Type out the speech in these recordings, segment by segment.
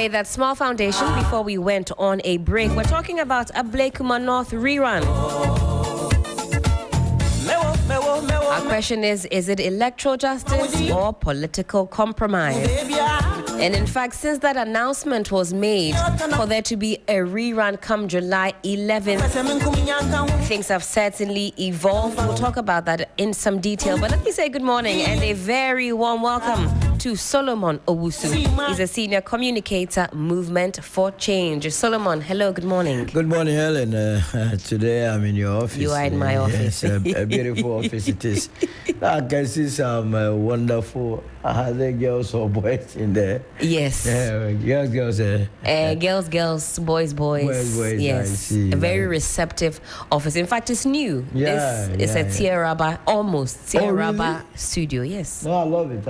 laid that small foundation before we went on a break. We're talking about Ablekuma North Rerun. Our question is it electoral justice or political compromise? And in fact, since that announcement was made for there to be a rerun come July 11th, things have certainly evolved. We'll talk about that in some detail. But let me say good morning and a very warm welcome to Solomon Owusu. He's a senior communicator, Movement for Change. Solomon, hello, good morning. Good morning, Helen. Today I'm in your office. You are in my office. Yes, a beautiful office it is. I can see some wonderful other girls or boys in there. Yes. Girls. Girls, boys. Boys, yes. I see. A very receptive office. In fact, it's new. It's a Tierraba, almost Tierraba studio. Yes. No, I love it.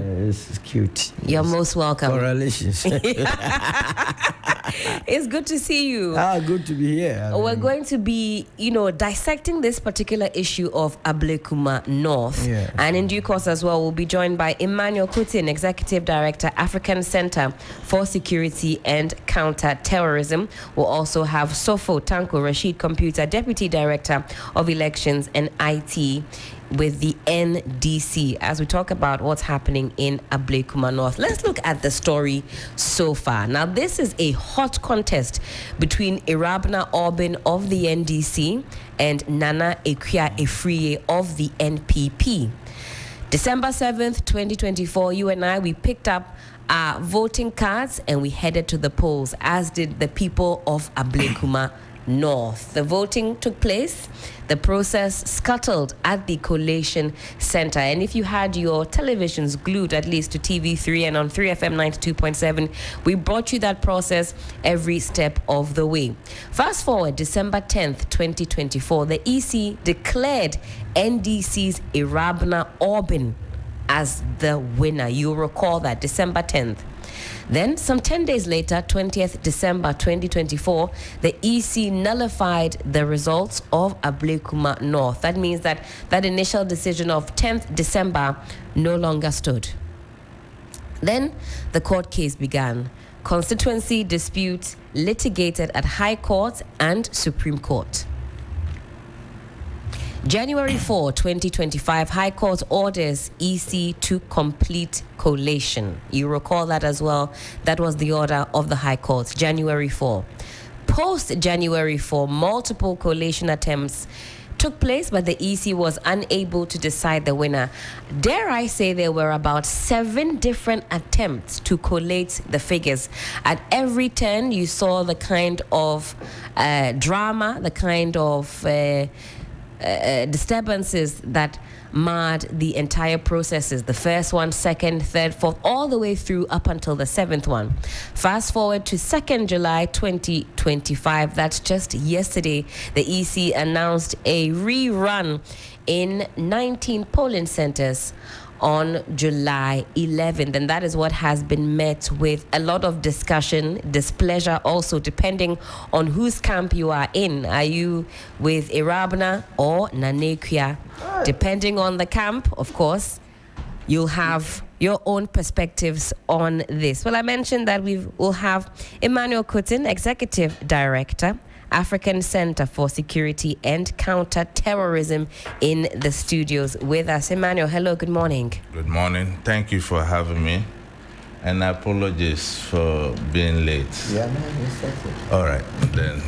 It's cute. You're most welcome. Correlations. It's good to see you. Good to be here. We're going to be, dissecting this particular issue of Ablekuma North. Yeah. And in due course as well, we'll be joined by Emmanuel Kutin, Executive Director, African Center for Security and Counter-Terrorism. We'll also have Sofo Tanko Rashid Computer, Deputy Director of Elections and IT with the NDC as we talk about what's happening in Ablekuma North. Let's look at the story so far. Now, this is a hot contest between Irabna Orbin of the NDC and Nana Akua-Afriyie of the NPP. December 7th, 2024, you and I, we picked up our voting cards and we headed to the polls, as did the people of Ablekuma North. The voting took place. The process scuttled at the Collation Center. And if you had your televisions glued at least to TV3 and on 3FM 92.7, we brought you that process every step of the way. Fast forward December 10th, 2024, the EC declared NDC's Irabna Orbin as the winner. You'll recall that, December 10th. Then, some 10 days later, 20th December 2024, the EC nullified the results of Ablekuma North. That means that initial decision of 10th December no longer stood. Then, the court case began. Constituency disputes litigated at High Court and Supreme Court. January 4, 2025, High Court orders EC to complete collation. You recall that as well. That was the order of the High Court, January 4. Post-January 4, multiple collation attempts took place, but the EC was unable to decide the winner. Dare I say there were about 7 different attempts to collate the figures. At every turn, you saw the kind of drama, the kind of disturbances that marred the entire processes. The first one, second, third, fourth, all the way through up until the 7th one. Fast forward to 2nd July 2025. That's just yesterday. The EC announced a rerun in 19 polling centers on July 11th, and that is what has been met with a lot of discussion, displeasure also, depending on whose camp you are in. Are you with Irabna or Nana Akua? Depending on the camp, of course, you'll have your own perspectives on this. Well, I mentioned that we'll have Emmanuel Kutin, Executive Director, African Center for Security and Counter-Terrorism, in the studios with us. Emmanuel, hello, good morning. Good morning. Thank you for having me. And I apologize for being late. Yeah, man, it's okay. All right, then.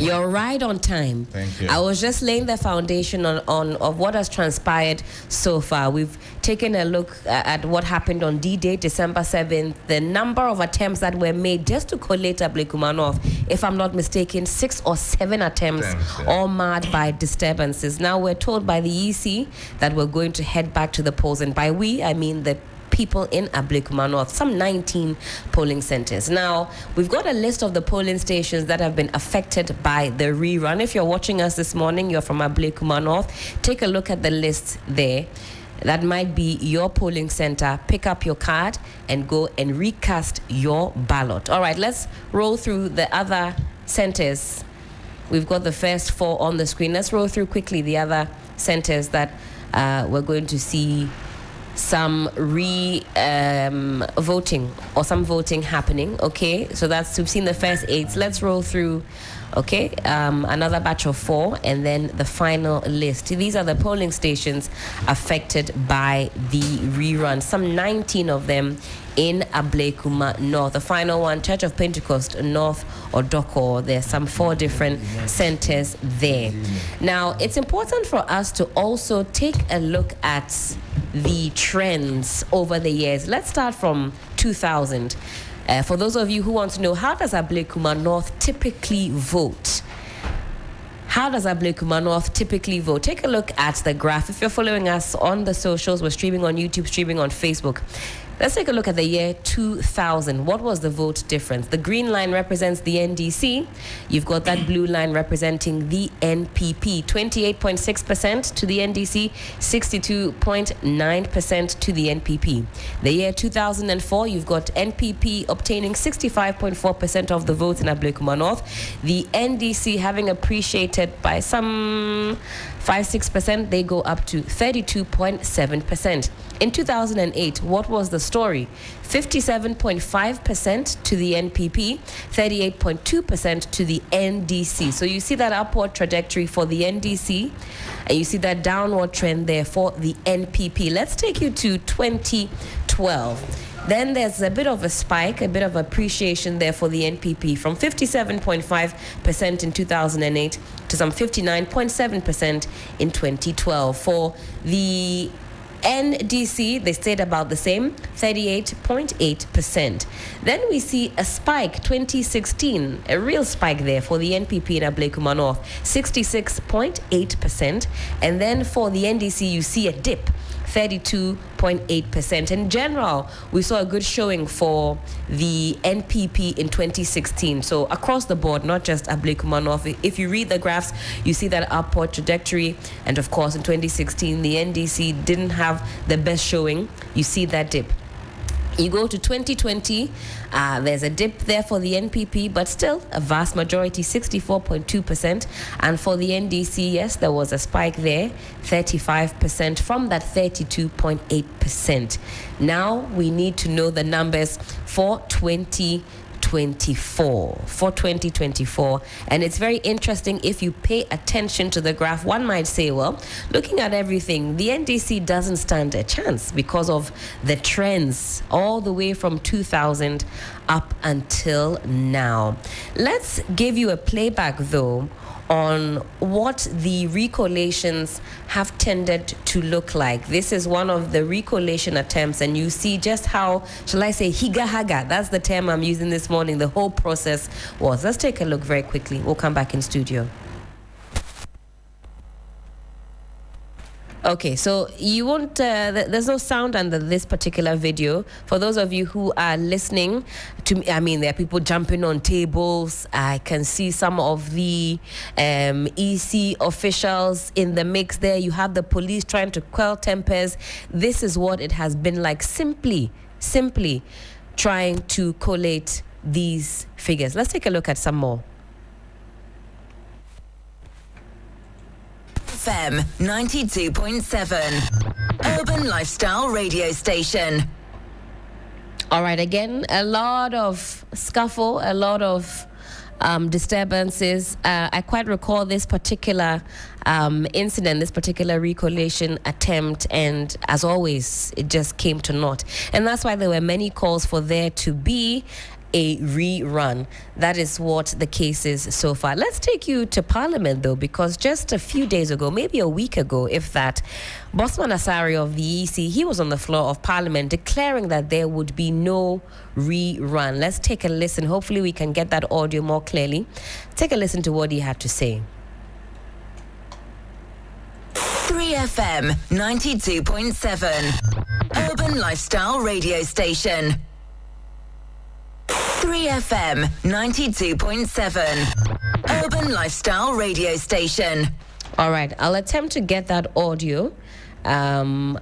You're right on time. Thank you. I was just laying the foundation of what has transpired so far. We've taken a look at what happened on D-Day, December 7th, the number of attempts that were made just to collate Ablekuma North. If I'm not mistaken, 6 or 7 attempts, all marred by disturbances. Now we're told by the EC that we're going to head back to the polls. And by we, I mean the people in Ablekuma North, some 19 polling centers. Now, we've got a list of the polling stations that have been affected by the rerun. If you're watching us this morning, you're from Ablekuma North, take a look at the list there. That might be your polling center. Pick up your card and go and recast your ballot. All right, let's roll through the other centers. We've got the first 4 on the screen. Let's roll through quickly the other centers that we're going to see some voting or some voting happening. Okay, so we've seen the first 8. Let's roll through. Okay, another batch of 4, and then the final list. These are the polling stations affected by the rerun. Some 19 of them in Ablekuma North. The final one, Church of Pentecost North or Doko. There's some 4 different centers there. Now, it's important for us to also take a look at the trends over the years. Let's start from 2000. For those of you who want to know, how does Ablekuma North typically vote? How does Ablekuma North typically vote? Take a look at the graph. If you're following us on the socials, we're streaming on YouTube, streaming on Facebook. Let's take a look at the year 2000. What was the vote difference? The green line represents the NDC. You've got that blue line representing the NPP. 28.6% to the NDC, 62.9% to the NPP. The year 2004, you've got NPP obtaining 65.4% of the votes in Ablekuma North. The NDC having appreciated by some 5-6%, they go up to 32.7%. In 2008, what was the story? 57.5% to the NPP, 38.2% to the NDC. So you see that upward trajectory for the NDC, and you see that downward trend there for the NPP. Let's take you to 2012. Then there's a bit of a spike, a bit of appreciation there for the NPP from 57.5% in 2008 to some 59.7% in 2012. For the NDC, they stayed about the same, 38.8%. Then we see a spike, 2016, a real spike there for the NPP in Ablekuma North, 66.8%. And then for the NDC, you see a dip, 32.8%. In general, we saw a good showing for the NPP in 2016. So across the board, not just Ablekuma North. If you read the graphs, you see that upward trajectory. And of course, in 2016, the NDC didn't have the best showing. You see that dip. You go to 2020, there's a dip there for the NPP, but still a vast majority, 64.2%. And for the NDC, yes, there was a spike there, 35% from that 32.8%. Now we need to know the numbers for 2024, and it's very interesting. If you pay attention to the graph, one might say, well, looking at everything, the NDC doesn't stand a chance because of the trends all the way from 2000 up until now. Let's give you a playback though on what the recollations have tended to look like. This is one of the recollation attempts, and you see just how, shall I say, higa-haga, that's the term I'm using this morning, the whole process was. Let's take a look very quickly. We'll come back in studio. Okay, so you won't, there's no sound under this particular video. For those of you who are listening to me, I mean, there are people jumping on tables. I can see some of the EC officials in the mix there. You have the police trying to quell tempers. This is what it has been like, simply trying to collate these figures. Let's take a look at some more. FM 92.7, Urban Lifestyle Radio Station. All right, again, a lot of scuffle, a lot of disturbances. I quite recall this particular incident, this particular recollation attempt, and as always, it just came to naught. And that's why there were many calls for there to be a rerun. That is what the case is so far. Let's take you to Parliament, though, because just a few days ago, maybe a week ago, if that, Bosman Asari of the EC, he was on the floor of Parliament declaring that there would be no rerun. Let's take a listen. Hopefully we can get that audio more clearly. Take a listen to what he had to say. 3FM 92.7, Urban Lifestyle Radio Station. 3FM 92.7, Urban Lifestyle Radio Station. All right, I'll attempt to get that audio, and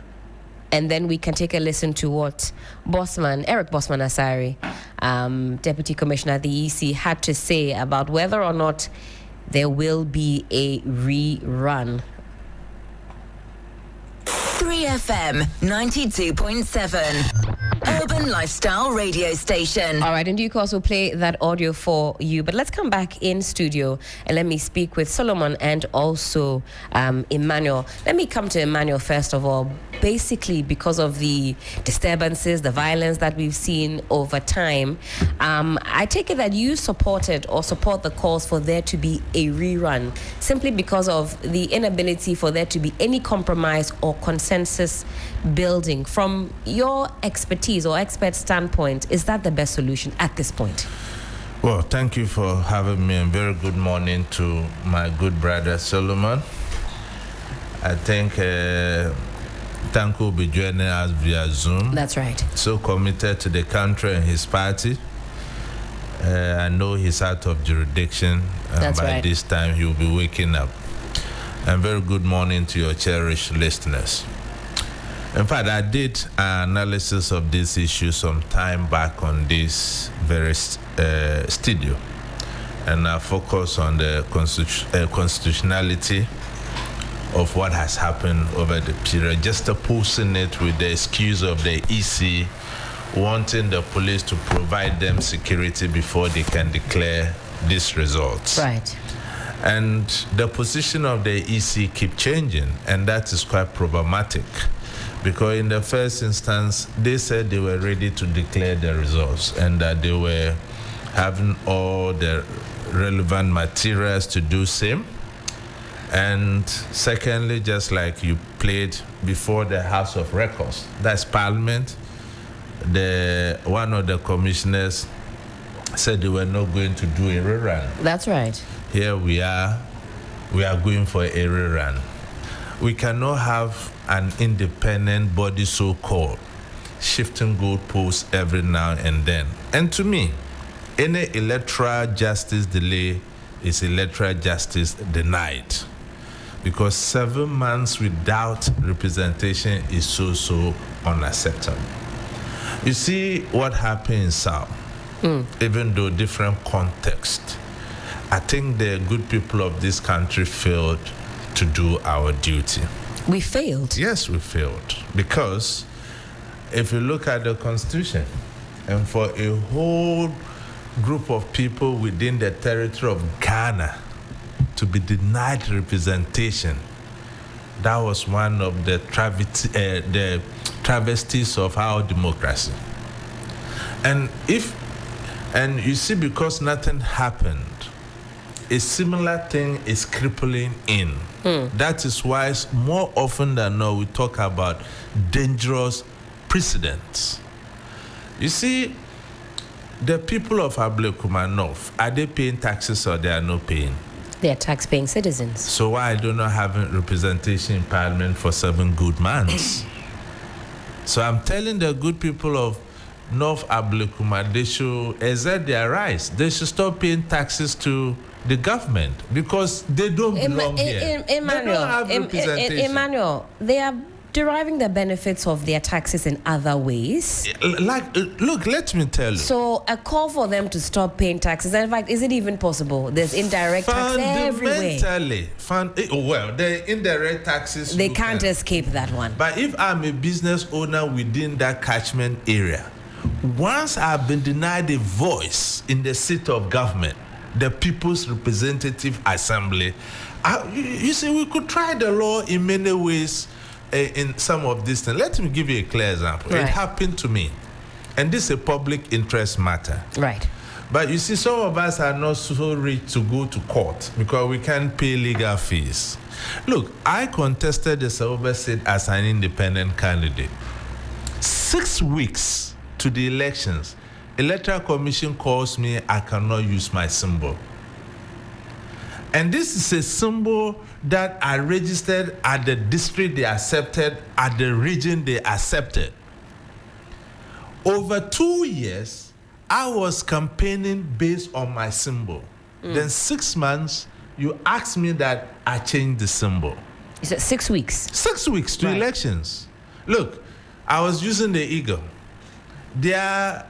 then we can take a listen to what Eric Bosman Asari, Deputy Commissioner at the EC, had to say about whether or not there will be a rerun. 3FM 92.7. Urban Lifestyle Radio Station. All right, and Duke also play that audio for you. But let's come back in studio and let me speak with Solomon and also Emmanuel. Let me come to Emmanuel first of all. Basically, because of the disturbances, the violence that we've seen over time, I take it that you supported or support the calls for there to be a rerun simply because of the inability for there to be any compromise or consensus building. From your expertise or expert standpoint, is that the best solution at this point? Well, thank you for having me, and very good morning to my good brother Solomon. I think Tanko will be joining us via Zoom. That's right. So committed to the country and his party. I know he's out of jurisdiction, and by right. this time he'll be waking up. And very good morning to your cherished listeners. In fact, I did an analysis of this issue some time back on this very studio, and I focus on the constitutionality of what has happened over the period, just opposing it with the excuse of the EC wanting the police to provide them security before they can declare these results. Right. And the position of the EC keep changing, and that is quite problematic. Because in the first instance, they said they were ready to declare the results and that they were having all the relevant materials to do same. And secondly, just like you played before the House of Records, that's Parliament, one of the commissioners said they were not going to do a rerun. That's right. Here we are going for a rerun. We cannot have an independent body so-called shifting goalposts every now and then. And to me, any electoral justice delay is electoral justice denied, because 7 months without representation is so unacceptable. You see what happened in South, even though different context, I think the good people of this country failed to do our duty. We failed? Yes, we failed. Because if you look at the Constitution, and for a whole group of people within the territory of Ghana to be denied representation, that was one of the travesties of our democracy. And you see, because nothing happened, a similar thing is crippling in. That is why more often than not we talk about dangerous precedents. You see, the people of Ablekuma North, are they paying taxes or they are not paying? They are tax-paying citizens. So why do not having representation in Parliament for 7 good months? So I'm telling the good people of North Ablekuma, they should exert their rights. They should stop paying taxes to the government because they don't belong here. They don't have representation. Emmanuel, they are deriving the benefits of their taxes in other ways. Look, let me tell you. So a call for them to stop paying taxes. And in fact, is it even possible? There's indirect tax everywhere. Well, the indirect taxes, they can't escape that one. But if I'm a business owner within that catchment area, once I've been denied a voice in the seat of government, the People's Representative Assembly, you see, we could try the law in many ways in some of these things. Let me give you a clear example. Right. It happened to me, and this is a public interest matter. Right. But you see, some of us are not so rich to go to court because we can't pay legal fees. Look, I contested the Silver seat as an independent candidate. 6 weeks to the elections, Electoral Commission calls me, I cannot use my symbol. And this is a symbol that I registered at the district they accepted, at the region they accepted. Over 2 years, I was campaigning based on my symbol. Then 6 months, you asked me that I changed the symbol. Is it 6 weeks? 6 weeks to elections. Look, I was using the eagle. Their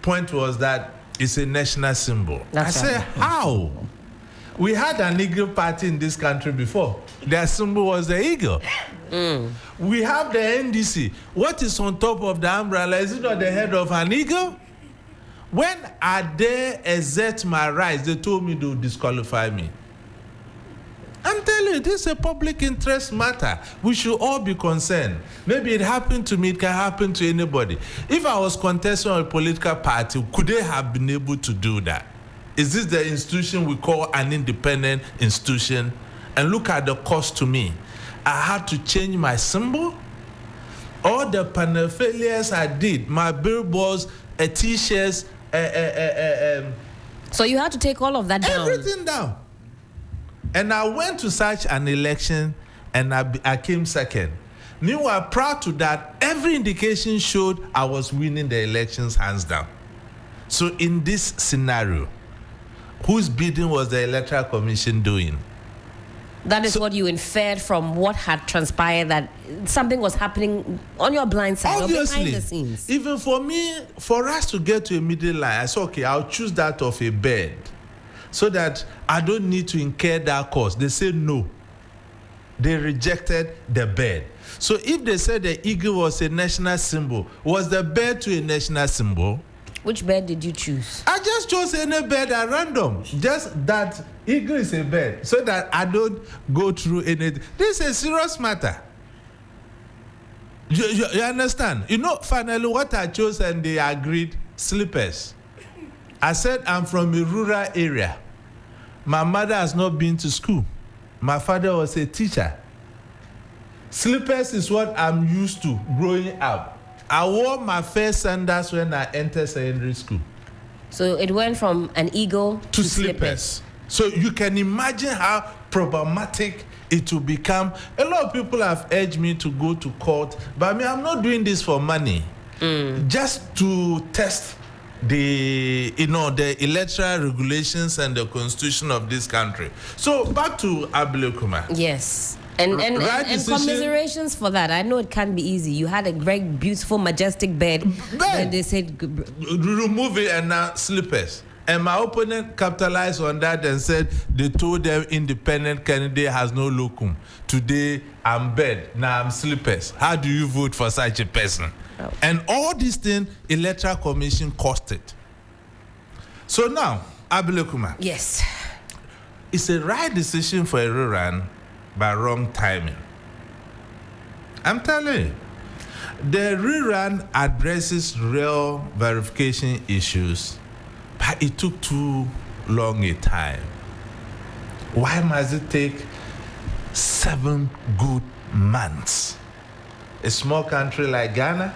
point was that it's a national symbol. I said, how? We had an eagle party in this country before. Their symbol was the eagle. We have the NDC. What is on top of the umbrella? Is it not the head of an eagle? When I dare exert my rights, they told me to disqualify me. I'm telling you, this is a public interest matter. We should all be concerned. Maybe it happened to me, it can happen to anybody. If I was contesting a political party, could they have been able to do that? Is this the institution we call an independent institution? And look at the cost to me. I had to change my symbol. All the paraphernalias I did, my billboards, t-shirts, So you had to take all of that down? Everything down. And I went to such an election and I came second. Meanwhile, prior to that, every indication showed I was winning the elections hands down. So in this scenario, whose bidding was the Electoral Commission doing? That is what you inferred from what had transpired, that something was happening on your blind side or behind the scenes. Even for me, for us to get to a middle line, I said, okay, I'll choose that of a bird so that I don't need to incur that cost. They said no. They rejected the bird. So if they said the eagle was a national symbol, was the bird to a national symbol? Which bird did you choose? I just chose any bird at random. Just that eagle is a bird, so that I don't go through anything. This is a serious matter. You understand? You know, finally, what I chose and they agreed, slippers. I said, I'm from a rural area. My mother has not been to school. My father was a teacher. Slippers is what I'm used to growing up. I wore my first sandals when I entered secondary school. So it went from an eagle to slippers. So you can imagine how problematic it will become. A lot of people have urged me to go to court, but I mean, I'm not doing this for money. Just to test the electoral regulations and the constitution of this country. So back to Ablekuma. Yes. And commiserations for that. I know it can't be easy. You had a very beautiful, majestic bed. Then they said remove it and now slippers. And my opponent capitalized on that and said they told them independent candidate has no locum. Today I'm bed, now I'm slippers. How do you vote for such a person? Oh. And all these things, Electoral Commission costed. So now, Ablekuma. Yes. It's a right decision for a rerun, but wrong timing. I'm telling you. The rerun addresses real verification issues, but it took too long a time. Why must it take 7 good months? A small country like Ghana,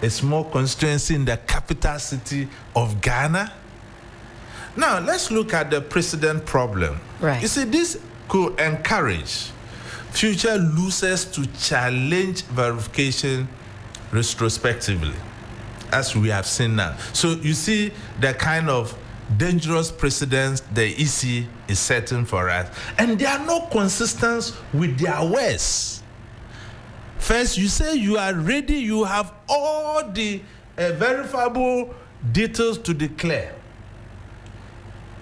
a small constituency in the capital city of Ghana. Now, let's look at the precedent problem. Right. You see, this could encourage future losers to challenge verification retrospectively, as we have seen now. So you see the kind of dangerous precedents the EC is setting for us, and they are not consistent with their words. First, you say you are ready, you have all the verifiable details to declare.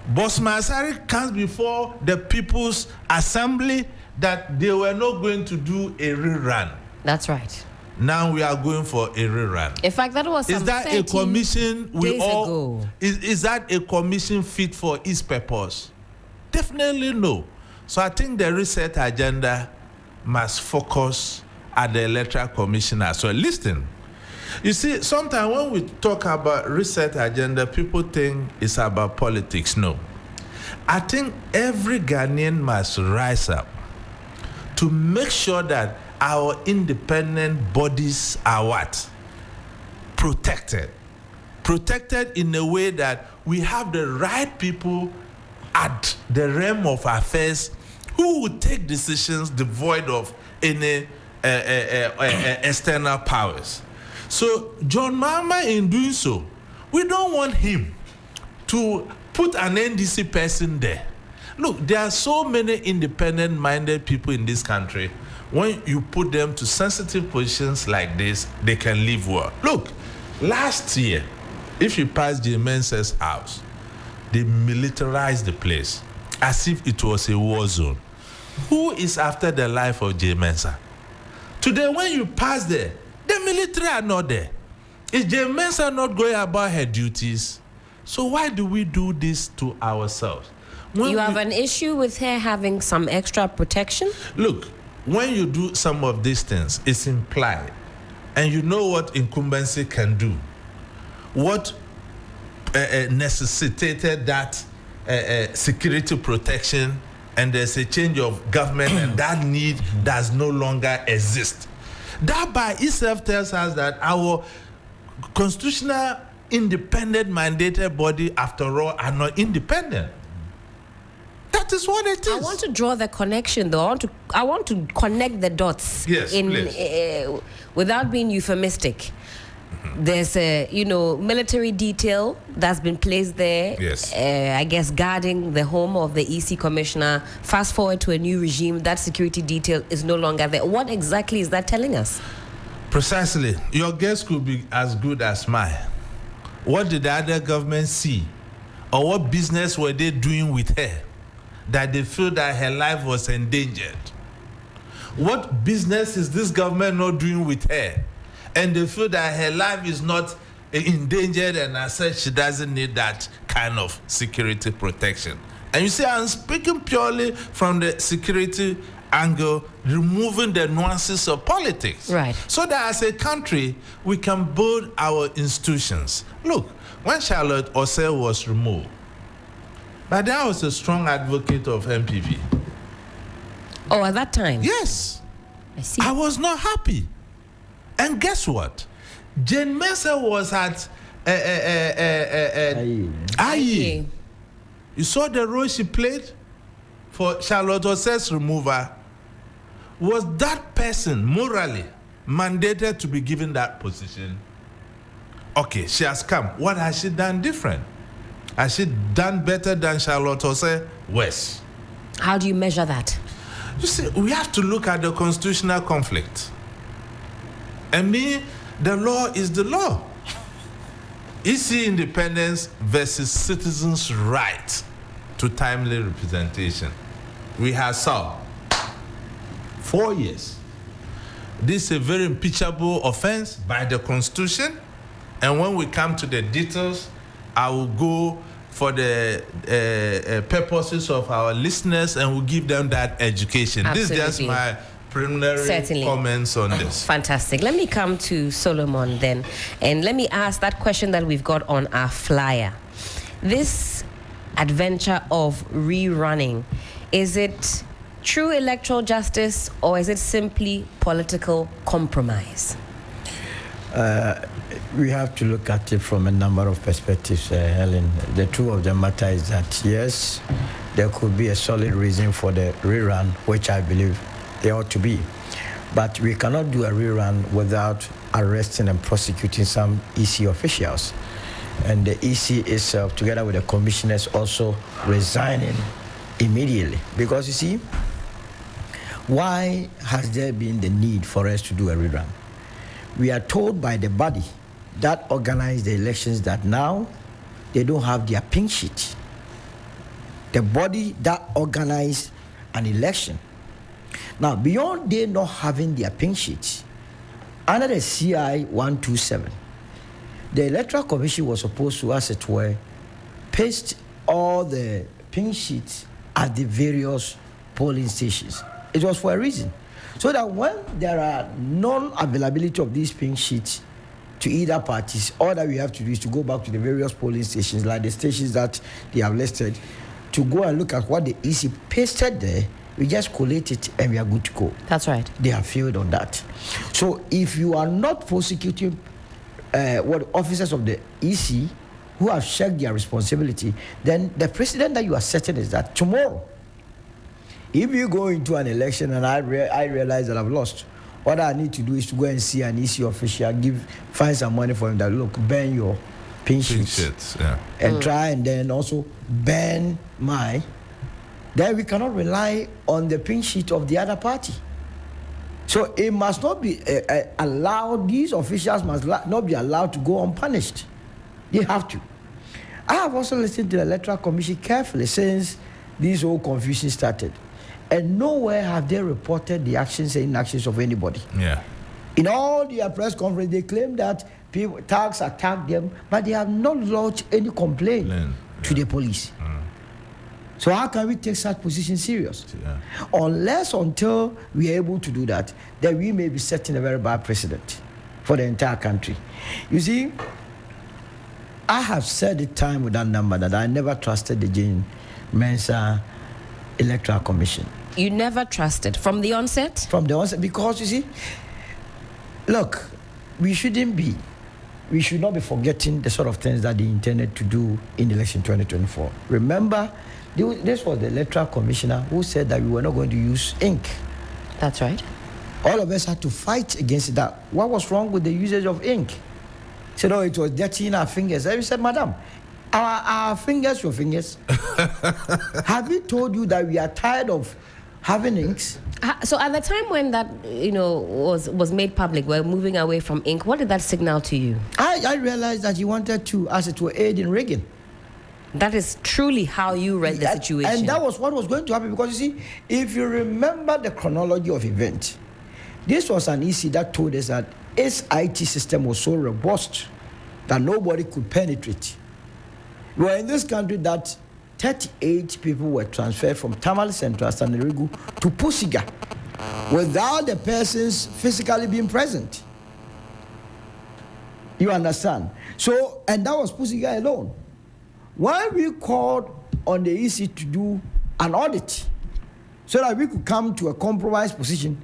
Boss Masari comes before the People's Assembly that they were not going to do a rerun. That's right. Now we are going for a rerun. In fact, that was is that a commission we all ago. Is that a commission fit for its purpose? Definitely no. So I think the reset agenda must focus at the Electoral Commission as well. Listen, you see, sometimes when we talk about reset agenda, people think it's about politics. No. I think every Ghanaian must rise up to make sure that our independent bodies are what? Protected. Protected in a way that we have the right people at the realm of affairs who will take decisions devoid of any external powers. So John Mahama, in doing so, we don't want him to put an NDC person there. Look, there are so many independent-minded people in this country. When you put them to sensitive positions like this, they can live well. Look, last year, if you pass J. Mensah's house, they militarized the place as if it was a war zone. Who is after the life of J. Mensah? Today, when you pass there, the military are not there. Is Jane Mensah not going about her duties? So why do we do this to ourselves? When you have an issue with her having some extra protection? Look, when you do some of these things, it's implied. And you know what incumbency can do. What necessitated that security protection, and there's a change of government and that need does no longer exist. That by itself tells us that our constitutional independent mandated body, after all, are not independent. That is what it is. I want to draw the connection, though. I want to connect the dots. Yes, without being euphemistic. There's a military detail that's been placed there. Yes. I guess guarding the home of the EC commissioner. Fast forward to a new regime, that security detail is no longer there. What exactly is that telling us? Precisely. Your guess could be as good as mine. What did the other government see? Or what business were they doing with her that they feel that her life was endangered? What business is this government not doing with her? And they feel that her life is not endangered, and as such, she doesn't need that kind of security protection. And you see, I'm speaking purely from the security angle, removing the nuances of politics. Right. So that as a country, we can build our institutions. Look, when Charlotte Osei was removed, but I was a strong advocate of MPV. Oh, at that time? Yes. I see. I was not happy. And guess what? Jane Mensah was at IE. You saw the role she played for Charlotte Osei's removal. Was that person morally mandated to be given that position? Okay, she has come. What has she done different? Has she done better than Charlotte Osei? Worse. How do you measure that? You see, we have to look at the constitutional conflict. And the law is the law. EC independence versus citizens' right to timely representation. We have saw 4 years. This is a very impeachable offense by the Constitution. And when we come to the details, I will go for the purposes of our listeners and we'll give them that education. Absolutely. This is just my preliminary comments on this. Fantastic. Let me come to Solomon then, and let me ask that question that we've got on our flyer. This adventure of rerunning, is it true electoral justice or is it simply political compromise? We have to look at it from a number of perspectives, Helen. The truth of the matter is that, yes, there could be a solid reason for the rerun, which I believe there ought to be. But we cannot do a rerun without arresting and prosecuting some EC officials. And the EC itself, together with the commissioners, also resigning immediately. Because you see, why has there been the need for us to do a rerun? We are told by the body that organized the elections that now they don't have their pink sheet. The body that organized an election. Now, beyond they not having their pink sheets, under the CI 127, the Electoral Commission was supposed to, as it were, paste all the pink sheets at the various polling stations. It was for a reason. So that when there are non-availability of these pink sheets to either parties, all that we have to do is to go back to the various polling stations, like the stations that they have listed, to go and look at what the EC pasted there. We just collate it and we are good to go. That's right. They have failed on that. So if you are not prosecuting what officers of the EC who have checked their responsibility, then the precedent that you are setting is that tomorrow, if you go into an election and I realize that I've lost, what I need to do is to go and see an EC official, find some money for him that, look, burn your pink sheets, and try and then also burn my. Then we cannot rely on the pink sheet of the other party. So it must not be allowed, these officials must not be allowed to go unpunished. They have to. I have also listened to the Electoral Commission carefully since this whole confusion started. And nowhere have they reported the actions and inactions of anybody. Yeah. In all their press conference, they claim that thugs attacked them, but they have not lodged any complaint to the police. So how can we take such position serious? Unless until we are able to do that, then we may be setting a very bad precedent for the entire country. You see, I have said it time without number that I never trusted the Jane Mensah Electoral Commission. You never trusted from the onset? From the onset, because you see, look, we should not be forgetting the sort of things that they intended to do in election 2024. Remember, this was the Electoral Commissioner who said that we were not going to use ink. That's right. All of us had to fight against that. What was wrong with the usage of ink? He said, oh, it was dirtying our fingers. I said, madam, our fingers, your fingers. Have we told you that we are tired of having inks? So at the time when that, was made public, we're moving away from ink, what did that signal to you? I realized that he wanted to, as it were, aid in rigging. That is truly how you read the situation. And that was what was going to happen, because you see, if you remember the chronology of events, this was an EC that told us that its IT system was so robust that nobody could penetrate. We were in this country that 38 people were transferred from Tamale Central, Sanerigu, to Pusiga without the persons physically being present. You understand? So, and that was Pusiga alone. When we called on the EC to do an audit so that we could come to a compromise position,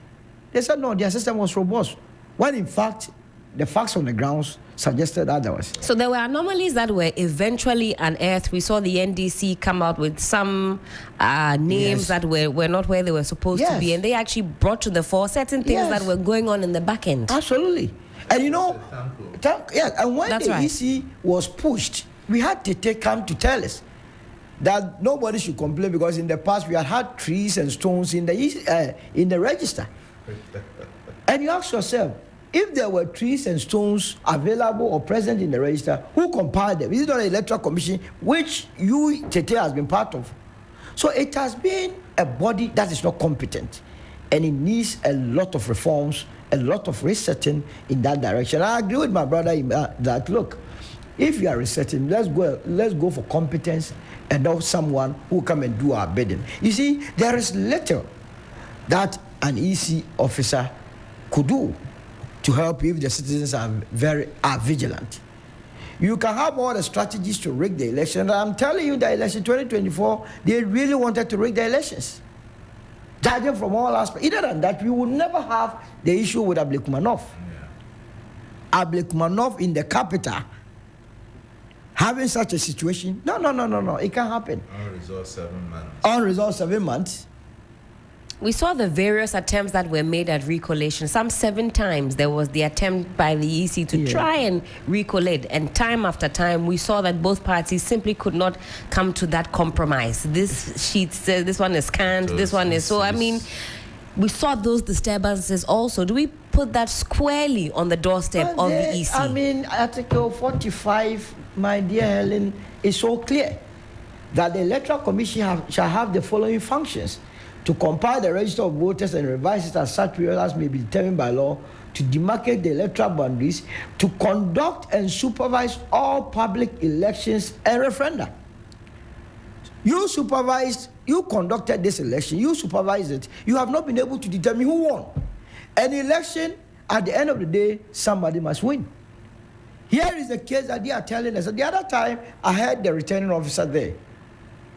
they said no, their system was robust. When in fact, the facts on the grounds suggested otherwise. So there were anomalies that were eventually unearthed. We saw the NDC come out with some names that were not where they were supposed to be, and they actually brought to the fore certain things that were going on in the back end. Absolutely. And and when the EC was pushed, we had to come to tell us that nobody should complain, because in the past we had trees and stones in the register. And you ask yourself, if there were trees and stones available or present in the register, who compiled them? Is it not the Electoral Commission, which you, Tete, has been part of? So it has been a body that is not competent, and it needs a lot of reforms, a lot of resetting in that direction. I agree with my brother that, look, if you are resetting, let's go for competence and not someone who come and do our bidding. You see, there is little that an EC officer could do to help if the citizens are vigilant. You can have all the strategies to rig the election. And I'm telling you, the election 2024, they really wanted to rig the elections. Judging from all aspects. Other than that, we would never have the issue with Ablekuma. Ablekuma in the capital, having such a situation, no, it can't happen. Unresolved 7 months. Unresolved 7 months. We saw the various attempts that were made at recollation. Some 7 times there was the attempt by the EC to try and recollate, and time after time we saw that both parties simply could not come to that compromise. This sheet says this one is scanned, this one is so. I mean, we saw those disturbances also. Do we put that squarely on the doorstep of the EC? I mean, Article 45, my dear Helen, is so clear that the Electoral Commission shall have the following functions: to compile the register of voters and revise it as such periods as may be determined by law, to demarcate the electoral boundaries, to conduct and supervise all public elections and referenda. You conducted this election, you supervised it, you have not been able to determine who won. An election, at the end of the day, somebody must win. Here is the case that they are telling us. At the other time, I heard the returning officer there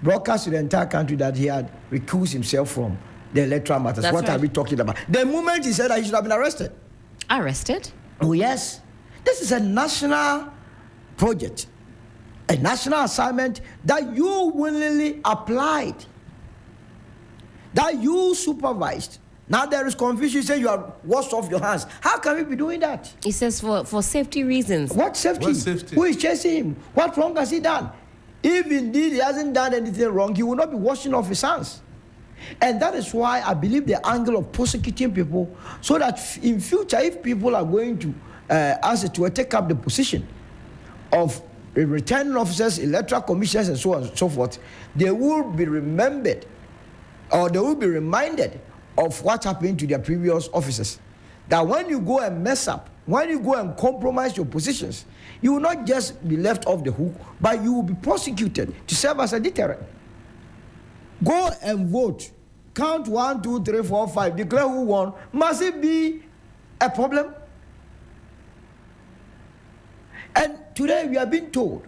broadcast to the entire country that he had recused himself from the electoral matters. That's what are we talking about? The moment he said that he should have been arrested. Arrested? Oh, yes. This is a national project, a national assignment that you willingly applied, that you supervised. Now there is confusion. You say you are washed off your hands. How can we be doing that? He says for safety reasons. What safety? What safety? Who is chasing him? What wrong has he done? If indeed he hasn't done anything wrong, he will not be washing off his hands. And that is why I believe the angle of prosecuting people, so that in future, if people are going to, as it were, take up the position of returning officers, electoral commissioners, and so on and so forth, they will be remembered or they will be reminded of what happened to their previous officers. That when you go and mess up, when you go and compromise your positions, you will not just be left off the hook, but you will be prosecuted to serve as a deterrent. Go and vote. Count 1, 2, 3, 4, 5. Declare who won. Must it be a problem? And today we are being told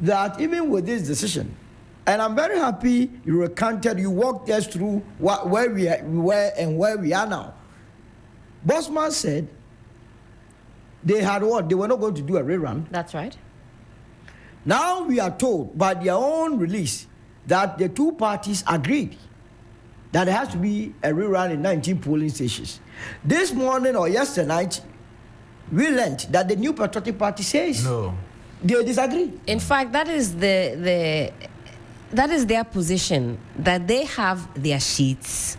that even with this decision, and I'm very happy you recanted, you walked us through where we were and where we are now. Bosman said they had what? They were not going to do a rerun. That's right. Now we are told by their own release that the two parties agreed that there has to be a rerun in 19 polling stations. This morning or yesterday night, we learned that the New Patriotic Party says no, they disagree. In fact, that is that is their position, that they have their sheets,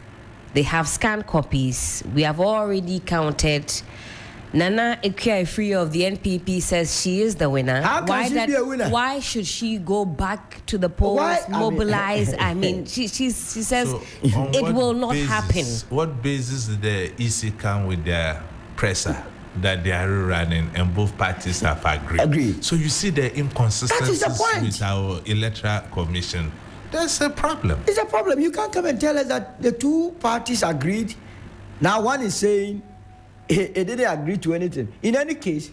they have scanned copies. We have already counted. Nana Ekuafri of the NPP says she is the winner. How can she be a winner? Why should she go back to the polls, mobilize? She says So it will not happen. What basis did the EC come with their presser that they are running and both parties have agreed? Agreed. So you see the inconsistencies That is the point. with our electoral commission. That's a problem. It's a problem. You can't come and tell us that the two parties agreed. Now one is saying he didn't agree to anything. In any case,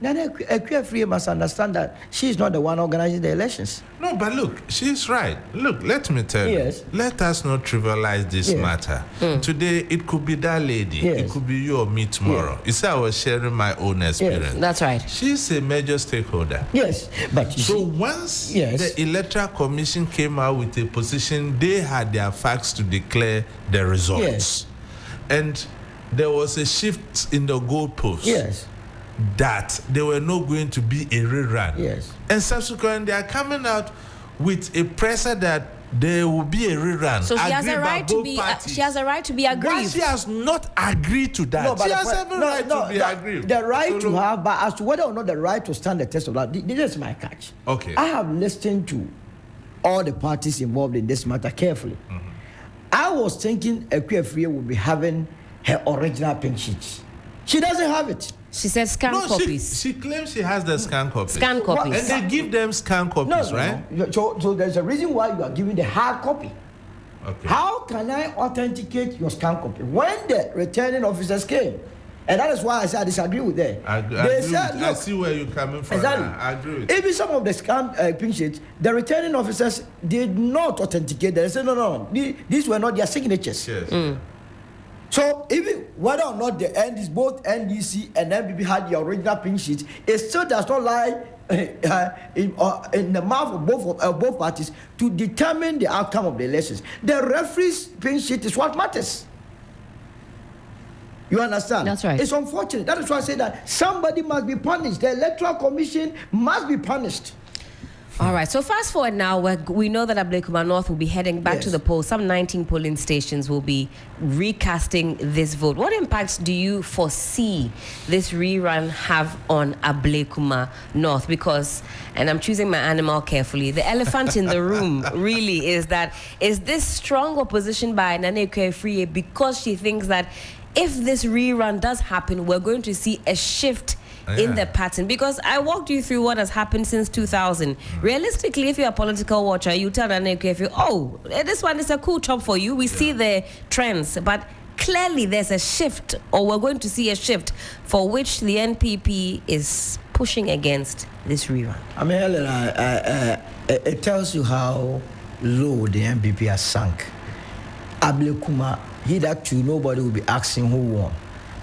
Nana Ekuafri must understand that she is not the one organizing the elections. No, but look, she's right. Look, let me tell Yes. you. Let us not trivialize this Yes. matter. Today, it could be that lady. Yes. It could be you or me tomorrow. You see, I was sharing my own experience. That's right. She's a major stakeholder. Yes, but you So see, once Yes. the Electoral Commission came out with a position, they had their facts to declare the results. Yes. And there was a shift in the goalposts. yes, That there were not going to be a rerun. Yes. And subsequently, they are coming out with a presser that there will be a rerun. So she has agreed a by right to both be. parties. She has a right to be Why aggrieved. she has not agreed to that? but She the has point- every right to be aggrieved. The right So to look- have, but as to whether or not the right to stand the test of that, this is my catch. Okay. I have listened to all the parties involved in this matter carefully. I was thinking Ekuafri would be having her original pink sheets. She doesn't have it. She said scan No, copies. she claims she has the scan copies. Scan copies. And they give them scan copies, right? No. So there's a reason why you are giving the hard copy. Okay. How can I authenticate your scan copy? When the returning officers came, and that is why I said I disagree with them. I see where you're coming from. Exactly. I agree with Even some of the scam pink sheets, the returning officers did not authenticate them. They said, no, these were not their signatures. Yes. So even whether or not both NDC and NPP had the original pink sheets, it still does not lie in the mouth of both parties to determine the outcome of the elections. The referee's pink sheet is what matters. You understand? That's right. It's unfortunate. That is why I say that somebody must be punished. The Electoral Commission must be punished. All right, so fast forward now, we know that Ablekuma North will be heading back to the polls. Some 19 polling stations will be recasting this vote. What impacts do you foresee this rerun have on Ablekuma North? Because, and I'm choosing my animal carefully, the elephant in the room really is this strong opposition by Nana Ekuafri because she thinks that if this rerun does happen, we're going to see a shift in the pattern, because I walked you through what has happened since 2000. Realistically, if you're a political watcher, you tell Nana Ekuafri, oh, this one is a cool job for you. We see the trends, but clearly there's a shift, or we're going to see a shift for which the NPP is pushing against this rerun. I mean, Helen, it tells you how low the NPP has sunk. Ablekuma, hitherto nobody will be asking who won.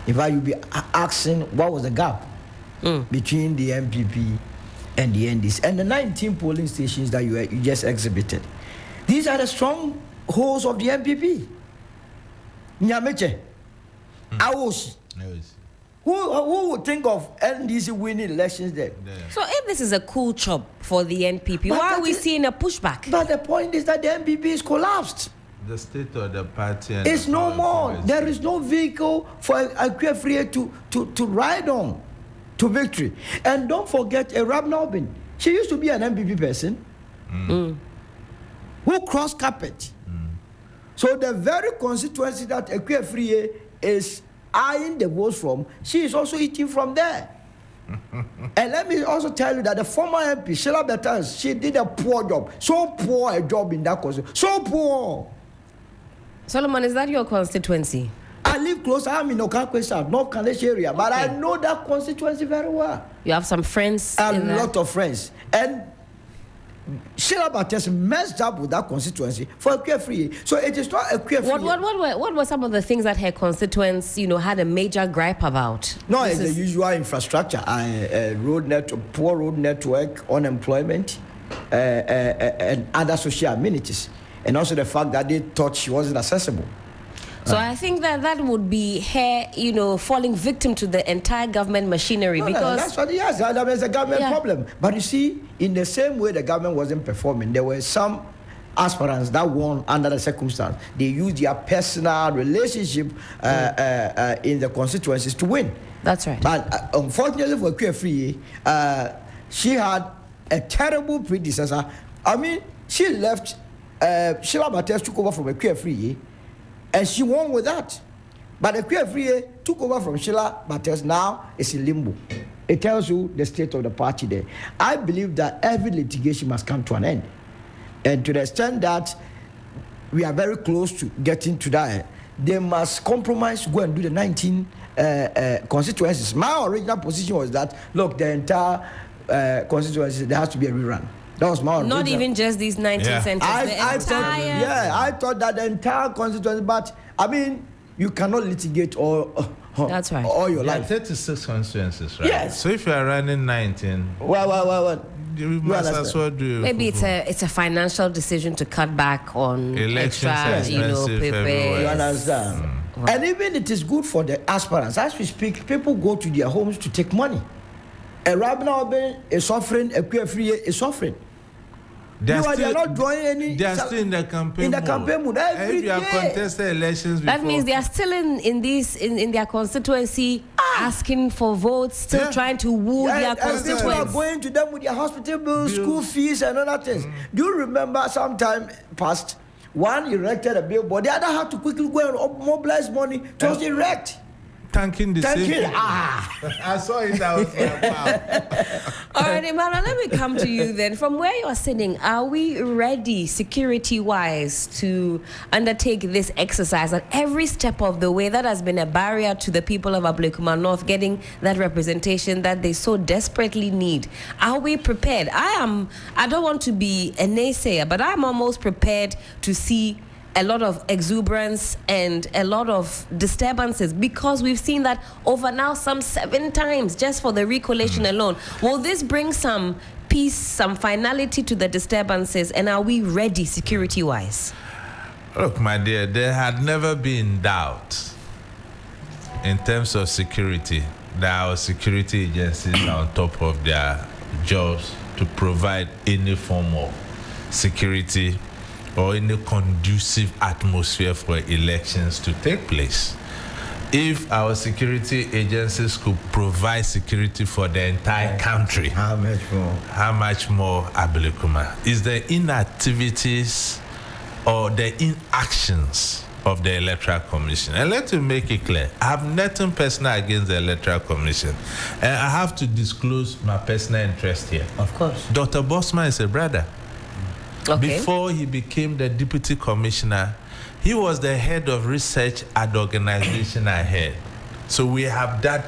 In fact, you'll be asking what was the gap between the MPP and the NDC. And the 19 polling stations that you just exhibited. These are the strongholds of the MPP. Nyameche, Awosi. Who would think of NDC winning elections there? So if this is a cool job for the NPP, why are we seeing a pushback? But the point is that the MPP is collapsed. The state of the party and It's no more. There is no vehicle for Ekuafri to ride on to victory. And don't forget Arab Nobin. She used to be an MPP person who crossed carpet. So the very constituency that Ekwefrie is eyeing the votes from, she is also eating from there. And let me also tell you that the former MP, Sheila Bertans, she did a poor job. So poor a job in that constituency. So poor. Solomon, is that your constituency? I live close. I'm in Okakwe South, North Kanesh area. But I know that constituency very well. You have some friends? A lot of friends. And Sheila Bertans messed up with that constituency for Ekwefrie. So it is not Ekwefrie. What were some of the things that her constituents, had a major gripe about? No, it's the usual infrastructure, poor road network, unemployment, and other social amenities. And also the fact that they thought she wasn't accessible. So I think that would be her, falling victim to the entire government machinery. Because that's what, yes, that is a government problem. But you see, in the same way the government wasn't performing, there were some aspirants that won under the circumstance. They used their personal relationship in the constituencies to win. That's right. But unfortunately for Ekwefrie, she had a terrible predecessor. I mean, she left, Sheila Bertans took over from Ekwefrie, and she won with that. But Ekwefrie took over from Sheila Bertans, now it's in limbo. It tells you the state of the party there. I believe that every litigation must come to an end. And to the extent that we are very close to getting to that, they must compromise, go and do the 19 constituencies. My original position was that, look, the entire constituency, there has to be a rerun. That was my original. Not even just these 19 centers. I thought that the entire constituency, but I mean, you cannot litigate that's right. all your life. 36 constituencies, right? Yes. So if you are running 19, well. You must as well do. Maybe it's a financial decision to cut back on elections, extra, papers. You understand? And even it is good for the aspirants. As we speak, people go to their homes to take money. A Rabina Obe is suffering, a Ekwefrie is suffering. They are not drawing any. They are still in the campaign. In the campaign mood every if you have contested elections before, that means they are still in their constituency asking for votes, still trying to woo their constituents. People are going to them with their hospital bills, school fees, and other things. Do you remember sometime past, one erected a billboard, the other had to quickly go and mobilize money to erect. Thanking the same. I saw it. I was like, wow. All right, Emmanuel, let me come to you then. From where you're sitting, are we ready security-wise to undertake this exercise at every step of the way? That has been a barrier to the people of Ablekuma North getting that representation that they so desperately need. Are we prepared? I don't want to be a naysayer, but I'm almost prepared to see a lot of exuberance and a lot of disturbances, because we've seen that over now some 7 times just for the recollation alone. Will this bring some peace, some finality to the disturbances, and are we ready security-wise? Look, my dear, there had never been doubt in terms of security that our security agencies are on top of their jobs to provide any form of security or in a conducive atmosphere for elections to take place. If our security agencies could provide security for the entire country, how much more? How much more Ablekuma? Is the inactivities or the inactions of the Electoral Commission? And let me make it clear, I have nothing personal against the Electoral Commission. And I have to disclose my personal interest here. Of course. Dr. Bosman is a brother. Okay. Before he became the deputy commissioner, he was the head of research at the organization I had. So we have that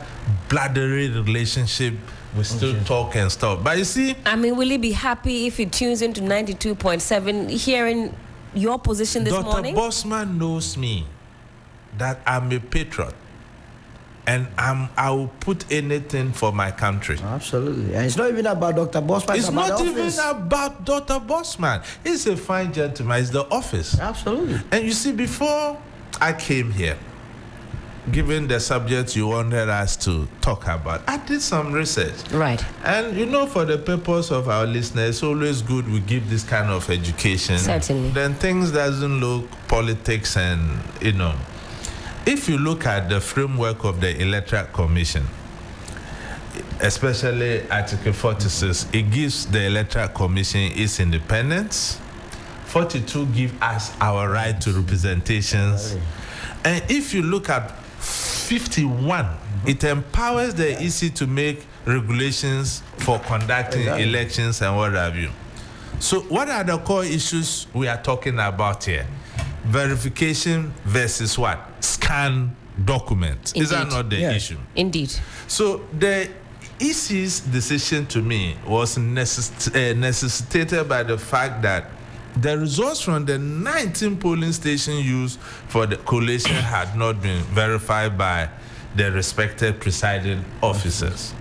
bloodary relationship. We still talk and stuff. But you see, I mean, will he be happy if he tunes into 92.7 hearing your position this morning? Dr. Bosman knows me, that I'm a patriot. And I will put anything for my country. Absolutely. And it's not even about Dr. Bosman. It's not even about Dr. Bosman. He's a fine gentleman. It's the office. Absolutely. And you see, before I came here, given the subject you wanted us to talk about, I did some research. Right. And for the purpose of our listeners, it's always good we give this kind of education. Certainly. Then things doesn't look politics and, If you look at the framework of the Electoral Commission, especially Article 46, it gives the Electoral Commission its independence, 42 give us our right to representations. And if you look at 51, it empowers the EC to make regulations for conducting elections and what have you. So what are the core issues we are talking about here? Verification versus what? Scan document. Indeed. Is that not the issue? Indeed. So the EC's decision to me was necessitated by the fact that the results from the 19 polling stations used for the collation had not been verified by the respected presiding officers.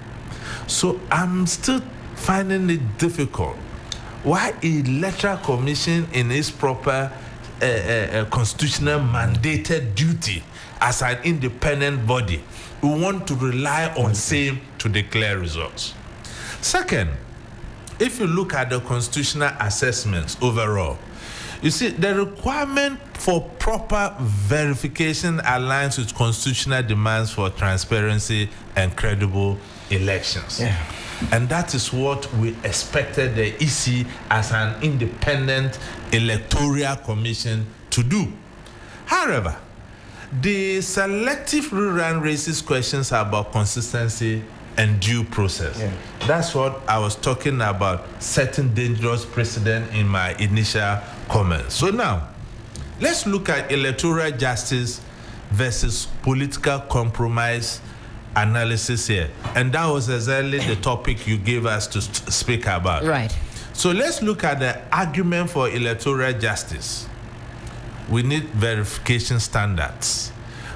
So I'm still finding it difficult why Electoral Commission in its proper constitutional mandated duty as an independent body, we want to rely on same to declare results. Second, if you look at the constitutional assessments overall, you see the requirement for proper verification aligns with constitutional demands for transparency and credible elections. And that is what we expected the EC as an independent electoral commission to do. However, the selective rerun raises questions about consistency and due process. That's what I was talking about, setting dangerous precedent in my initial comments. So now, let's look at electoral justice versus political compromise analysis here. And that was exactly the topic you gave us to speak about. Right. So let's look at the argument for electoral justice. We need verification standards.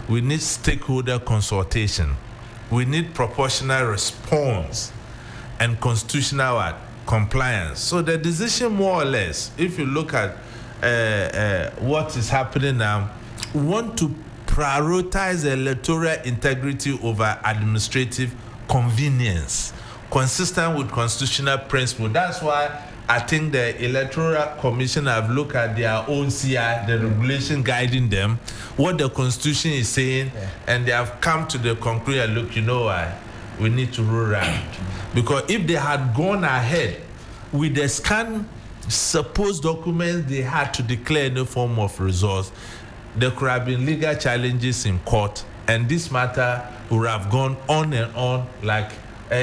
We need stakeholder consultation. We need proportional response and constitutional compliance. So the decision, more or less, if you look at what is happening now, we want to prioritize electoral integrity over administrative convenience, consistent with constitutional principle. That's why I think the Electoral Commission have looked at their own CI, the regulation guiding them, what the Constitution is saying, and they have come to the conclusion, look, you know why? We need to rule around. Because if they had gone ahead with the scan supposed documents they had to declare any form of results, there could have been legal challenges in court, and this matter would have gone on and on, like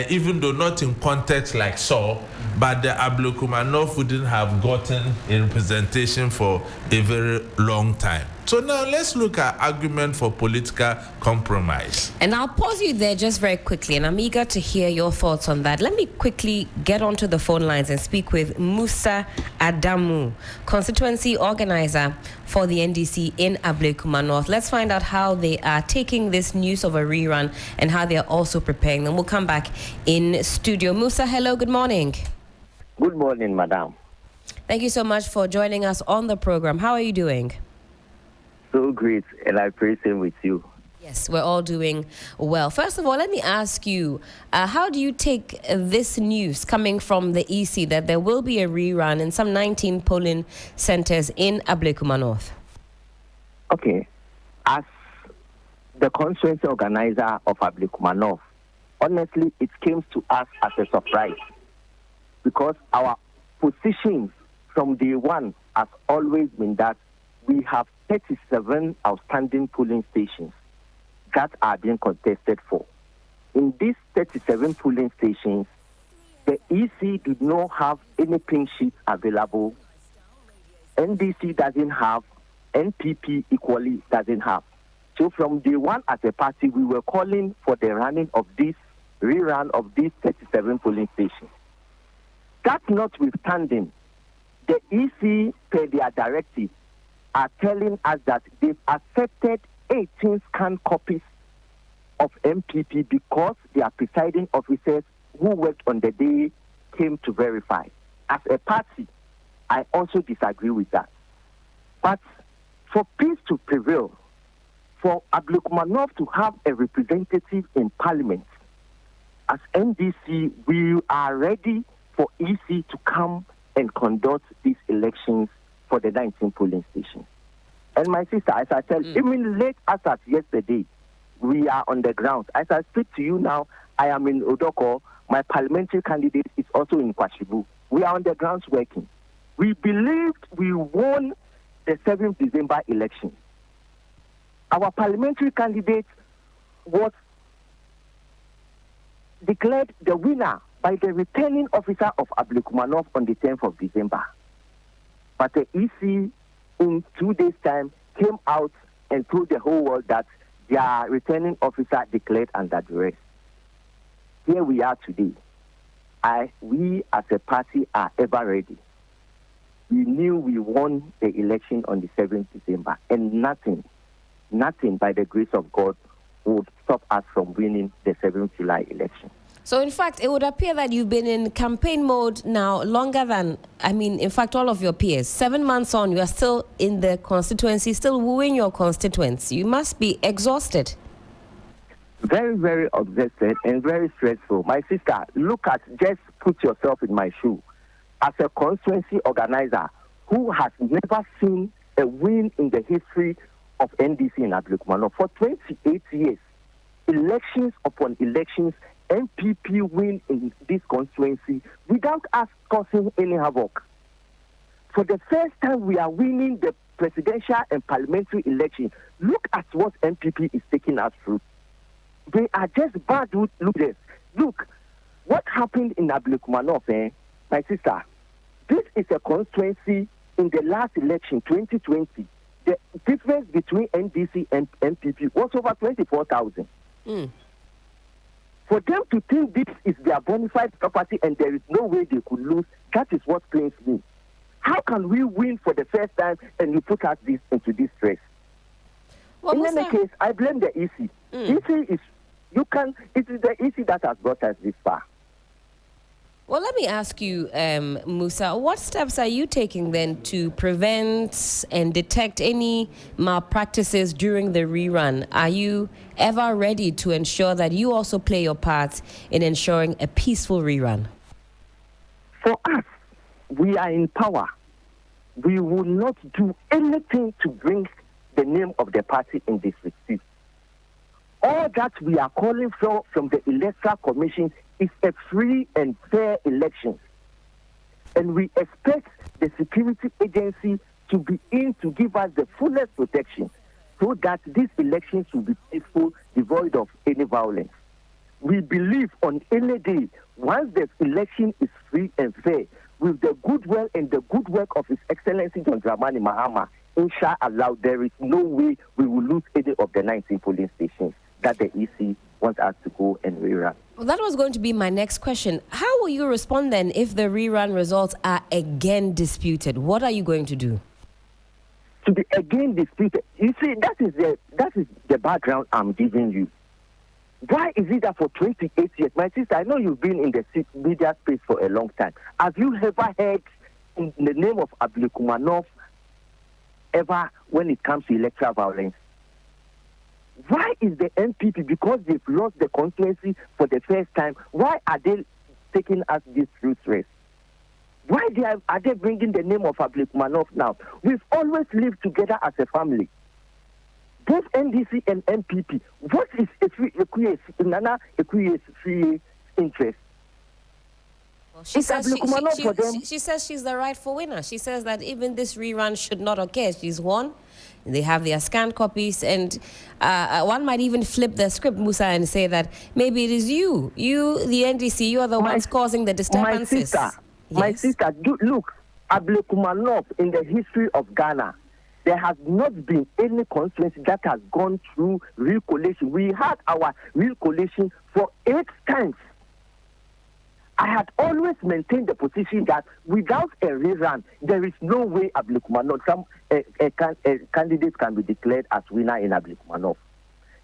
even though not in context like so, but the Ablekuma North wouldn't have gotten a representation for a very long time. So now let's look at argument for political compromise. And I'll pause you there just very quickly, and I'm eager to hear your thoughts on that. Let me quickly get onto the phone lines and speak with Musa Adamu, constituency organizer for the NDC in Ablekuma North. Let's find out how they are taking this news of a rerun and how they are also preparing. Then we'll come back in studio. Musa, hello, good morning. Good morning, madam. Thank you so much for joining us on the program. How are you doing? So great, and I pray same with you. Yes, we're all doing well. First of all, let me ask you, how do you take this news coming from the EC that there will be a rerun in some 19 polling centers in Ablekuma North? Okay, as the constituency organizer of Ablekuma North, honestly, it came to us as a surprise because our position from day one has always been that we have 37 outstanding polling stations that are being contested for. In these 37 polling stations, the EC did not have any pink sheets available. NDC doesn't have, NPP equally doesn't have. So from day one as a party, we were calling for the running of this rerun of these 37 polling stations. That notwithstanding, the EC, per their directive, are telling us that they've accepted 18 scanned copies of MPP because their presiding officers who worked on the day came to verify. As a party, I also disagree with that. But for peace to prevail, for Ablekuma North to have a representative in Parliament, as NDC, we are ready for EC to come and conduct these elections for the 19 polling stations. And my sister, as I said, even late as at yesterday, we are on the ground. As I speak to you now, I am in Odoko. My parliamentary candidate is also in Kwashibu. We are on the grounds working. We believed we won the 7th December election. Our parliamentary candidate was declared the winner by the returning officer of Ablekuma North on the 10th of December. But the EC, in 2 days' time, came out and told the whole world that their returning officer declared under duress. Here we are today. We as a party are ever ready. We knew we won the election on the 7th December, and nothing by the grace of God would stop us from winning the 7th July election. So, in fact, it would appear that you've been in campaign mode now longer than, in fact, all of your peers. 7 months on, you are still in the constituency, still wooing your constituents. You must be exhausted. Very, very exhausted and very stressful. My sister, just put yourself in my shoe. As a constituency organizer who has never seen a win in the history of NDC in Ablekuma North for 28 years, elections upon elections, MPP win in this constituency without us causing any havoc. For the first time, we are winning the presidential and parliamentary election. Look at what MPP is taking us through. They are just bad leaders. Look, what happened in Ablekuma North, my sister? This is a constituency in the last election, 2020. The difference between NDC and MPP was over 24,000. For them to think this is their bona fide property and there is no way they could lose, that is what pains me. How can we win for the first time and you put us into this stress? Well, in any case, I blame the EC. It is the EC that has brought us this far. Well, let me ask you, Musa, what steps are you taking then to prevent and detect any malpractices during the rerun? Are you ever ready to ensure that you also play your part in ensuring a peaceful rerun? For us, we are in power. We will not do anything to bring the name of the party in disrepute. All that we are calling for from the Electoral Commission is a free and fair election. And we expect the security agency to be in to give us the fullest protection so that these elections will be peaceful, devoid of any violence. We believe on any day, once the election is free and fair, with the goodwill and the good work of His Excellency John Dramani Mahama, inshallah, there is no way we will lose any of the 19 polling stations that the EC wants us to go and rerun. Well, that was going to be my next question. How will you respond then if the rerun results are again disputed? What are you going to do? To be again disputed, you see, that is the background I'm giving you. Why is it that for 28 years, my sister, I know you've been in the media space for a long time. Have you ever heard in the name of Ablekuma North ever when it comes to electoral violence? Why is the MPP, because they've lost the constituency for the first time, why are they taking us this through stress? Why are they bringing the name of Ablekuma North now? We've always lived together as a family. Both NDC and MPP. What is free interest? Well, she says she's the rightful winner. She says that even this rerun should not occur. She's won. They have their scanned copies, and one might even flip the script, Musa, and say that maybe it is you, the NDC, you are the ones causing the disturbances. My sister, look, Ablekuma North in the history of Ghana, there has not been any constituency that has gone through recollation. We had our recollation for 8 times. I had always maintained the position that without a rerun, there is no way Ablekuma North, a candidate can be declared as winner in Ablekuma North.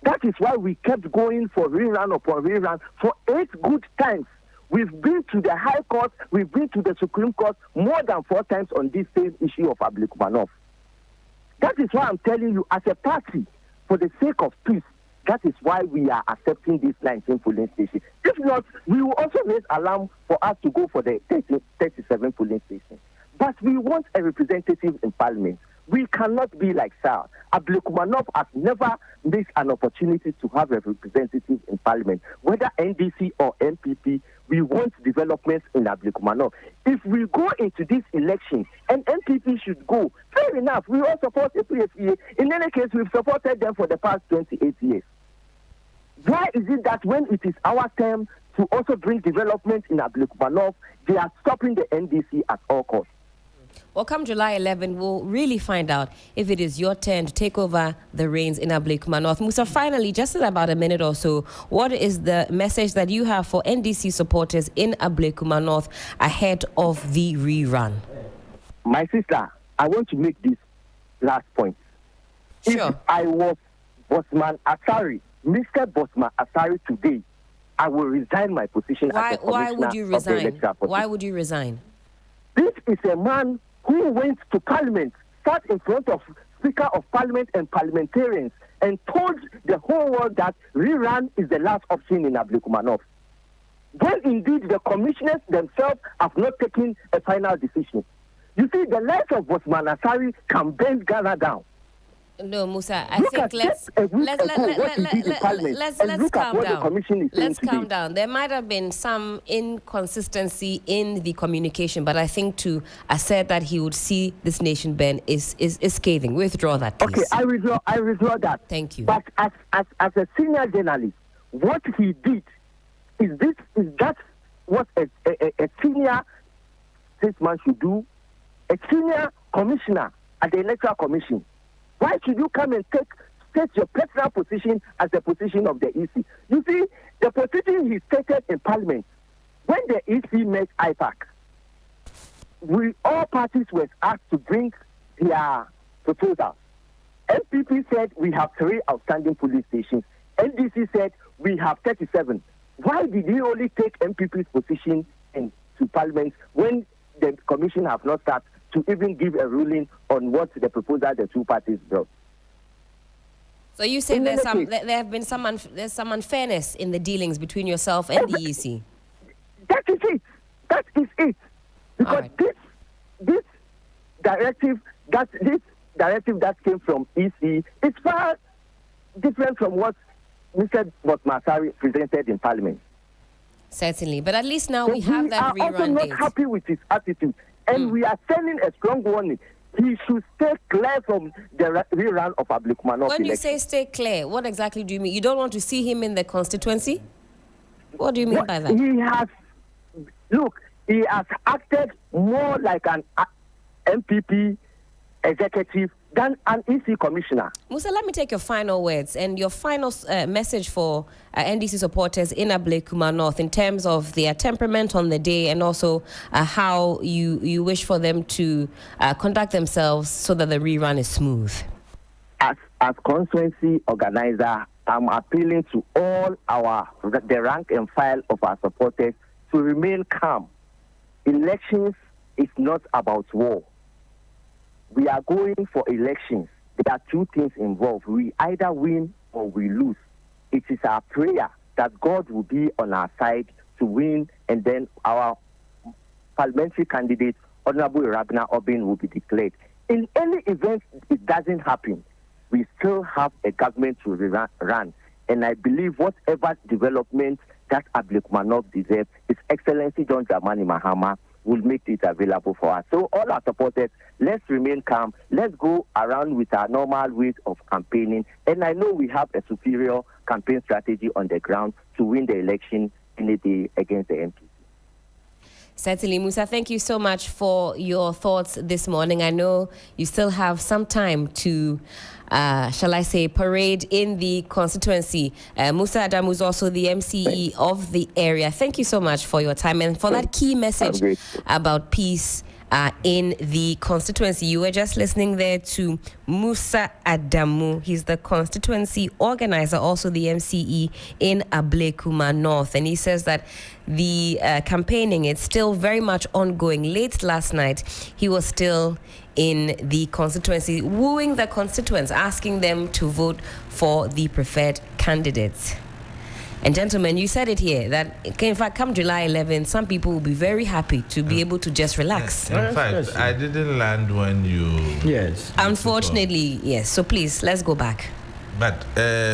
That is why we kept going for rerun upon rerun for 8 good times. We've been to the High Court, we've been to the Supreme Court more than 4 times on this same issue of Ablekuma North. That is why I'm telling you, as a party, for the sake of peace, that is why we are accepting this 19 polling station. If not, we will also raise alarm for us to go for the 37 polling stations. But we want a representative in Parliament. We cannot be like SAR. Ablekuma North has never missed an opportunity to have a representative in Parliament. Whether NDC or MPP, we want developments in Ablekuma North. If we go into this election and NPP should go, fair enough, we all support APSEA. In any case, we've supported them for the past 28 years. Why is it that when it is our term to also bring development in Ablekuma North, they are stopping the NDC at all costs? Well, come July 11, we'll really find out if it is your turn to take over the reins in Ablekuma North. Musa, finally, just in about a minute or so, what is the message that you have for NDC supporters in Ablekuma North ahead of the rerun? My sister, I want to make this last point. Sure. If I was Bosman Asari, Mr. Bosman Asari today, I will resign my position as the Why would you of the resign? Electoral. Why would you resign? This is a man who went to Parliament, sat in front of Speaker of Parliament and parliamentarians, and told the whole world that rerun is the last option in Ablekuma North. When indeed the commissioners themselves have not taken a final decision. You see, the likes of Bosman Asari can bend Ghana down. No, Musa, I Look think at let's calm down. Let's calm down. There might have been some inconsistency in the communication, but I think to assert that he would see this nation bend is scathing. Withdraw that, please. Okay, I withdraw that. Thank you. But as a senior journalist, what he did is that what a senior statesman should do, a senior commissioner at the Electoral Commission. Why should you come and state your personal position as the position of the EC? You see, the position he stated in Parliament, when the EC met IPAC, all parties were asked to bring their proposals. NPP said we have 3 outstanding police stations. NDC said we have 37. Why did he only take NPP's position to Parliament when the Commission have not started to even give a ruling on what the proposal the two parties brought? So you say there have been some unfairness in the dealings between yourself and the EC? That is it. That is it. Because right. this directive that came from EC is far different from what Mr. Botmasari presented in Parliament. Certainly, but at least now we have that rerun date. We are also not happy with his attitude, and we are sending a strong warning. He should stay clear from the rerun of Ablekuma North. When you say stay clear, what exactly do you mean? You don't want to see him in the constituency? What do you mean by that? He has acted more like an MPP executive than an EC commissioner. Musa, let me take your final words and your final message for NDC supporters in Ablekuma North in terms of their temperament on the day and also how you wish for them to conduct themselves so that the rerun is smooth. As constituency organizer, I'm appealing to all the rank and file of our supporters to remain calm. Elections is not about war. We are going for elections. There are 2 things involved. We either win or we lose. It is our prayer that God will be on our side to win, and then our parliamentary candidate, Honorable Rabina Obin, will be declared. In any event it doesn't happen, we still have a government to run. And I believe whatever development that Ablekuma North deserves, His Excellency John Dramani Mahama will make it available for us. So all our supporters, let's remain calm. Let's go around with our normal ways of campaigning. And I know we have a superior campaign strategy on the ground to win the election any day against the MP. Certainly, Musa, thank you so much for your thoughts this morning. I know you still have some time to, shall I say, parade in the constituency. Musa Adamu is also the MCE of the area. Thank you so much for your time and for that key message about peace in the constituency. You were just listening there to Musa Adamu. He's the constituency organizer, also the MCE in Ablekuma North. And he says that the campaigning is still very much ongoing. Late last night, he was still in the constituency, wooing the constituents, asking them to vote for the preferred candidates. And gentlemen, you said it here that in fact, come July 11th, some people will be very happy to be able to just relax. In fact, I didn't land when you... Yes. Unfortunately, yes. So please, let's go back. But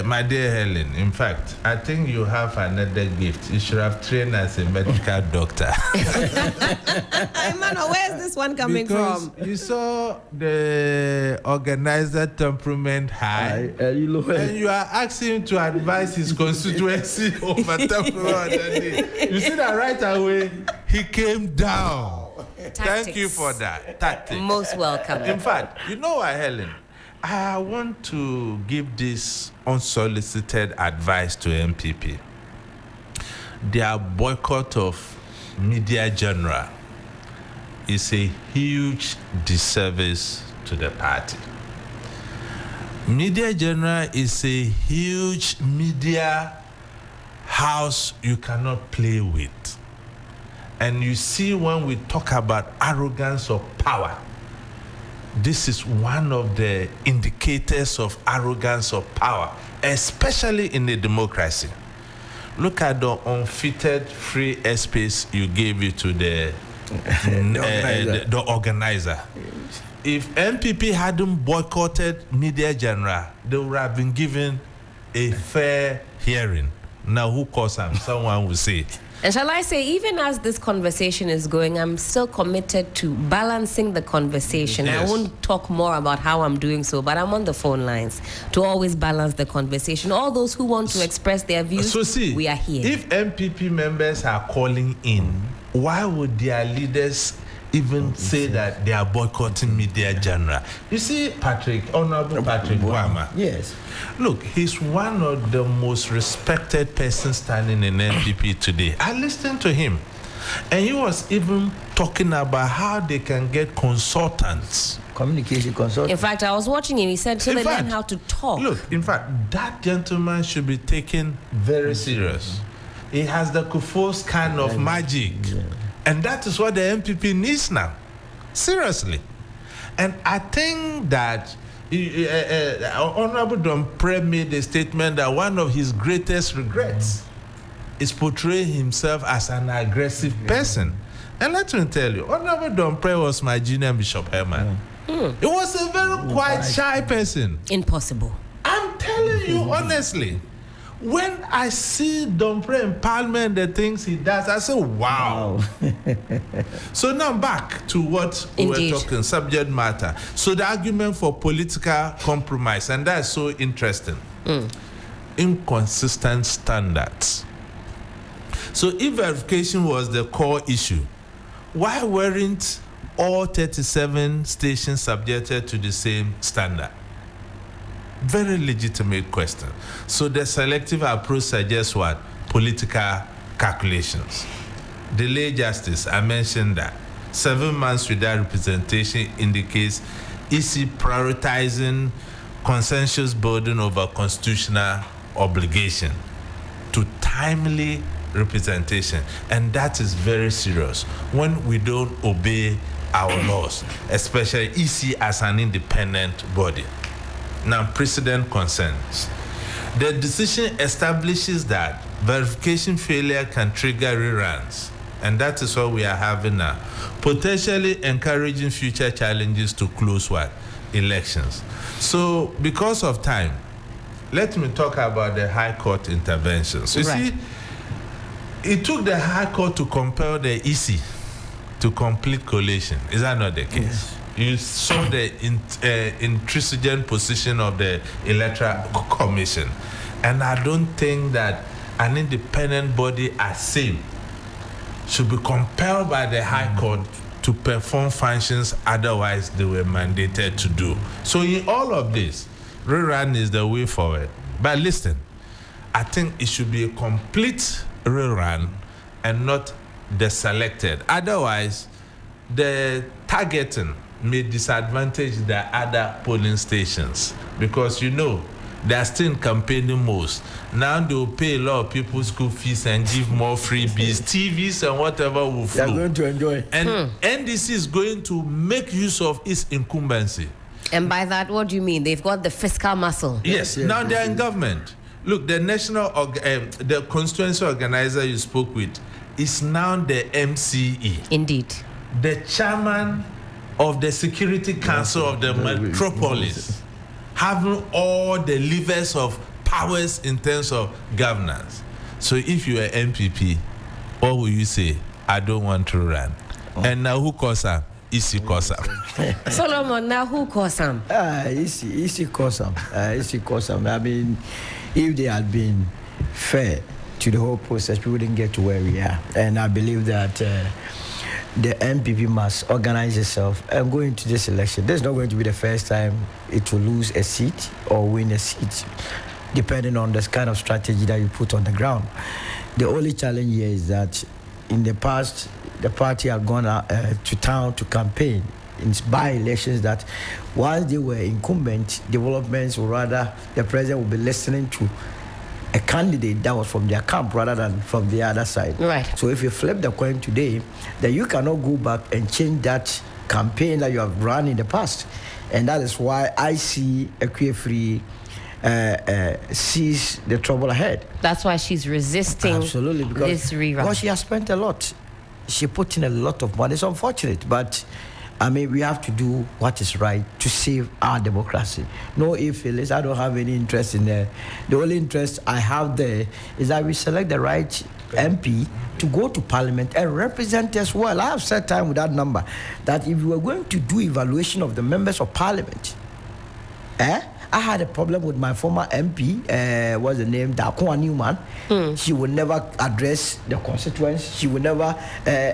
my dear Helen, in fact, I think you have another gift. You should have trained as a medical doctor. Emmanuel, where's this one coming because from? You saw the organizer temperament high, and you are asking him to advise his constituency over temperament. You see that right away, he came down. Tactics. Thank you for that. Tactics. Most welcome. In fact, you know what, Helen? I want to give this unsolicited advice to MPP. Their boycott of media genre is a huge disservice to the party. Media genre is a huge media house you cannot play with. And you see, when we talk about arrogance of power, this is one of the indicators of arrogance of power, especially in a democracy. Look at the unfettered free airspace you gave it to the organizer. If MPP hadn't boycotted media genre, they would have been given a fair hearing. Now, who calls them? Someone will say it. And shall I say, even as this conversation is going, I'm still committed to balancing the conversation. Yes. I won't talk more about how I'm doing so, but I'm on the phone lines to always balance the conversation. All those who want to express their views, so see, we are here. If MPP members are calling in, why would their leaders even say that they are boycotting media genre? You see, Honorable Patrick Wama. Yes. Look, he's one of the most respected persons standing in NPP today. I listened to him, and he was even talking about how they can get consultants. Communication consultants. In fact, I was watching him. He said, so they learn how to talk. Look, in fact, that gentleman should be taken very serious. He has the Kufuor's kind of magic. Yeah. And that is what the MPP needs now. Seriously. And I think that Honorable Dompré made a statement that one of his greatest regrets is portraying himself as an aggressive person. And let me tell you, Honorable Dompré was my junior Bishop Herman. He was a very quiet, shy person. Impossible. I'm telling you honestly. When I see Dompré in Parliament, the things he does, I say, wow. So now back to what we were talking, subject matter. So the argument for political compromise, and that's so interesting. Inconsistent standards. So if verification was the core issue, why weren't all 37 stations subjected to the same standard? Very legitimate question. So the selective approach suggests what? Political calculations. Delay justice, I mentioned that. 7 months without representation indicates EC prioritizing consensus burden over constitutional obligation to timely representation. And that is very serious when we don't obey our laws, especially EC as an independent body. Now, precedent concerns. The decision establishes that verification failure can trigger reruns, and that is what we are having now, potentially encouraging future challenges to close what? Elections. So, because of time, let me talk about the High Court interventions. You see, it took the High Court to compel the EC to complete collation. Is that not the case? Yes. You saw the intransigent position of the Electoral Commission. And I don't think that an independent body as same should be compelled by the High Court to perform functions otherwise they were mandated to do. So in all of this, rerun is the way forward. But listen, I think it should be a complete rerun and not the selected. Otherwise, the targeting may disadvantage the other polling stations because they are still campaigning most. Now they will pay a lot of people school fees and give more freebies, TVs and whatever will flow. They are going to enjoy. And NDC is going to make use of its incumbency. And by that, what do you mean? They've got the fiscal muscle. Yes. Now they are in government. Look, the the constituency organizer you spoke with is now the MCE. Indeed. The chairman of the Security Council of the Metropolis having all the levers of powers in terms of governance. So if you are MPP, what will you say? I don't want to run. And now who calls her? Isi Kosam. Solomon, now who Kosam? Isi Kosam. Isi Kosam. I mean, if they had been fair to the whole process, we wouldn't get to where we are. And I believe that the MPP must organize itself and go into this election. This is not going to be the first time it will lose a seat or win a seat, depending on this kind of strategy that you put on the ground. The only challenge here is that in the past, the party had gone to town to campaign in by-elections that once they were incumbent, developments, or rather the president would be listening to a candidate that was from their camp rather than from the other side. Right. So if you flip the coin today, then you cannot go back and change that campaign that you have run in the past. And that is why I see a free sees the trouble ahead. That's why she's resisting Absolutely, this rerun. Because she has spent a lot. She put in a lot of money. It's unfortunate, but I mean, we have to do what is right to save our democracy. No if, I don't have any interest in there. The only interest I have there is that we select the right MP to go to Parliament and represent us well. I have set time with that number, that if we were going to do evaluation of the members of Parliament, I had a problem with my former MP, what's the name, Dakoa Newman. She would never address the constituents. She would never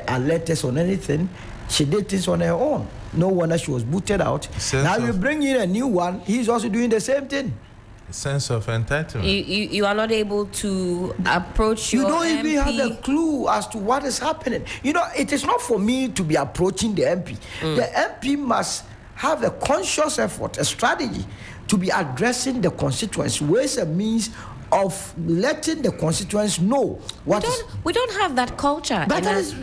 alert us on anything. She did things on her own. No wonder she was booted out. Now you bring in a new one, he's also doing the same thing. Sense of entitlement. You are not able to approach your MP. You don't even have a clue as to what is happening. You know, it is not for me to be approaching the MP. The MP must have a conscious effort, a strategy to be addressing the constituents, ways and means of letting the constituents know what we don't have that culture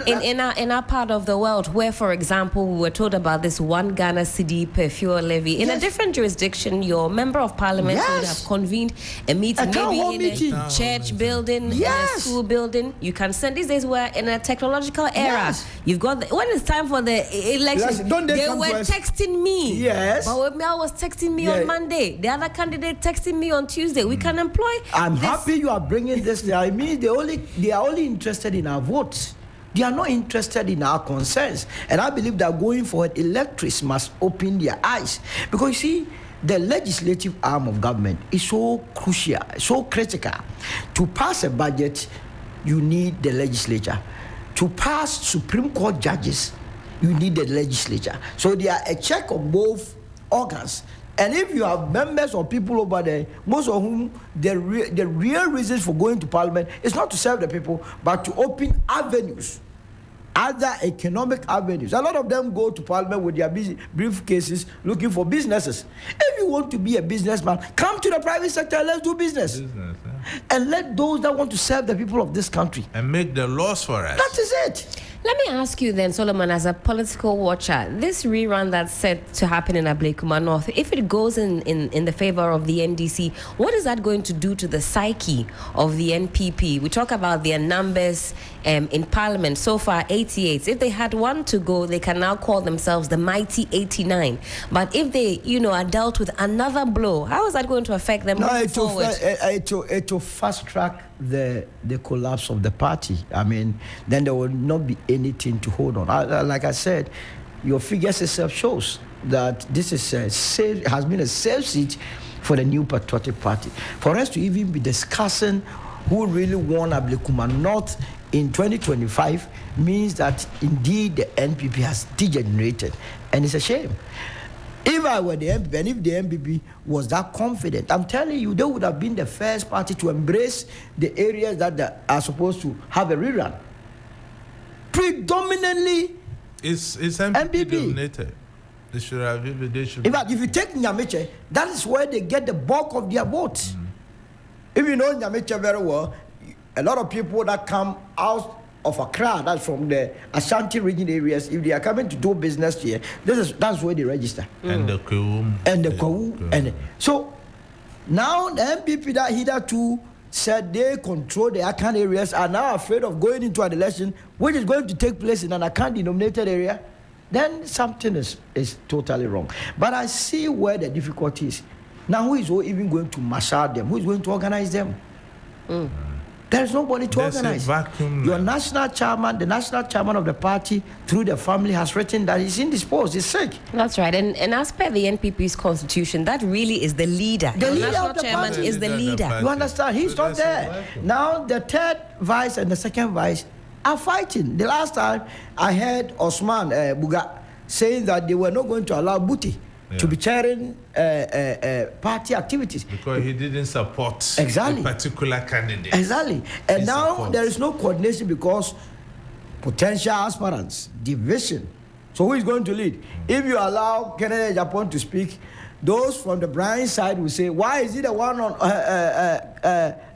in our part of the world, where, for example, we were told about this 1 Ghana cedi per fuel levy. In a different jurisdiction, your member of parliament would have convened a meeting, maybe in a church building, in a school building. You can send. These days we're in a technological era. You've got when it's time for the election, they were texting me. Yes. But Mel was texting me on Monday. The other candidate texting me on Tuesday. We can employ. I'm happy you are bringing this. I mean, they are only interested in our votes. They are not interested in our concerns. And I believe that going forward, electors must open their eyes. Because you see, the legislative arm of government is so crucial, so critical. To pass a budget, you need the legislature. To pass Supreme Court judges, you need the legislature. So they are a check of both organs. And if you have members or people over there, most of whom the real reasons for going to Parliament is not to serve the people, but to open avenues, other economic avenues. A lot of them go to Parliament with their briefcases looking for businesses. If you want to be a businessman, come to the private sector, let's do business. And let those that want to serve the people of this country. And make the laws for us. That is it. Let me ask you then, Solomon, as a political watcher, this rerun that's set to happen in Ablekuma North, if it goes in the favor of the NDC, what is that going to do to the psyche of the NPP? We talk about their numbers in Parliament. So far, 88. If they had one to go, they can now call themselves the mighty 89. But if they, are dealt with another blow, how is that going to affect them moving forward? It will fast track the collapse of the party. I mean, then there will not be anything to hold on. Like I said, your figures itself shows that this is has been a safe seat for the New Patriotic Party. For us to even be discussing who really won Ablekuma North in 2025 means that indeed the NPP has degenerated, and it's a shame. If I were the MPP, and if the MPP was that confident, I'm telling you, they would have been the first party to embrace the areas that are supposed to have a rerun. Predominantly, it's MPP dominated. They should have. In fact, if you take Nyameche, that is where they get the bulk of their votes. If you know Nyameche very well, a lot of people that come out of Accra, that's from the Ashanti region areas, if they are coming to do business here, that's where they register. And the Kwu. And so now the MPP that hitherto said they control the Akan areas are now afraid of going into an election which is going to take place in an Akan denominated area, then something is totally wrong. But I see where the difficulty is. Now, who is even going to marshal them? Who is going to organize them? There is nobody to organize. Vacuum. Your national chairman, the national chairman of the party, through the family, has written that he's indisposed, he's sick. That's right. And as per the NPP's constitution, that really is the leader. The leader national of the chairman party. is the leader. You understand? He's not there. Now, the third vice and the second vice are fighting. The last time I heard Osman Buga saying that they were not going to allow Buti to be chairing party activities. Because he didn't support Exactly. a particular candidate. Exactly. And now there is no coordination because potential aspirants, division. So who is going to lead? If you allow Kennedy Japan to speak, those from the Brian side will say, why is he the one on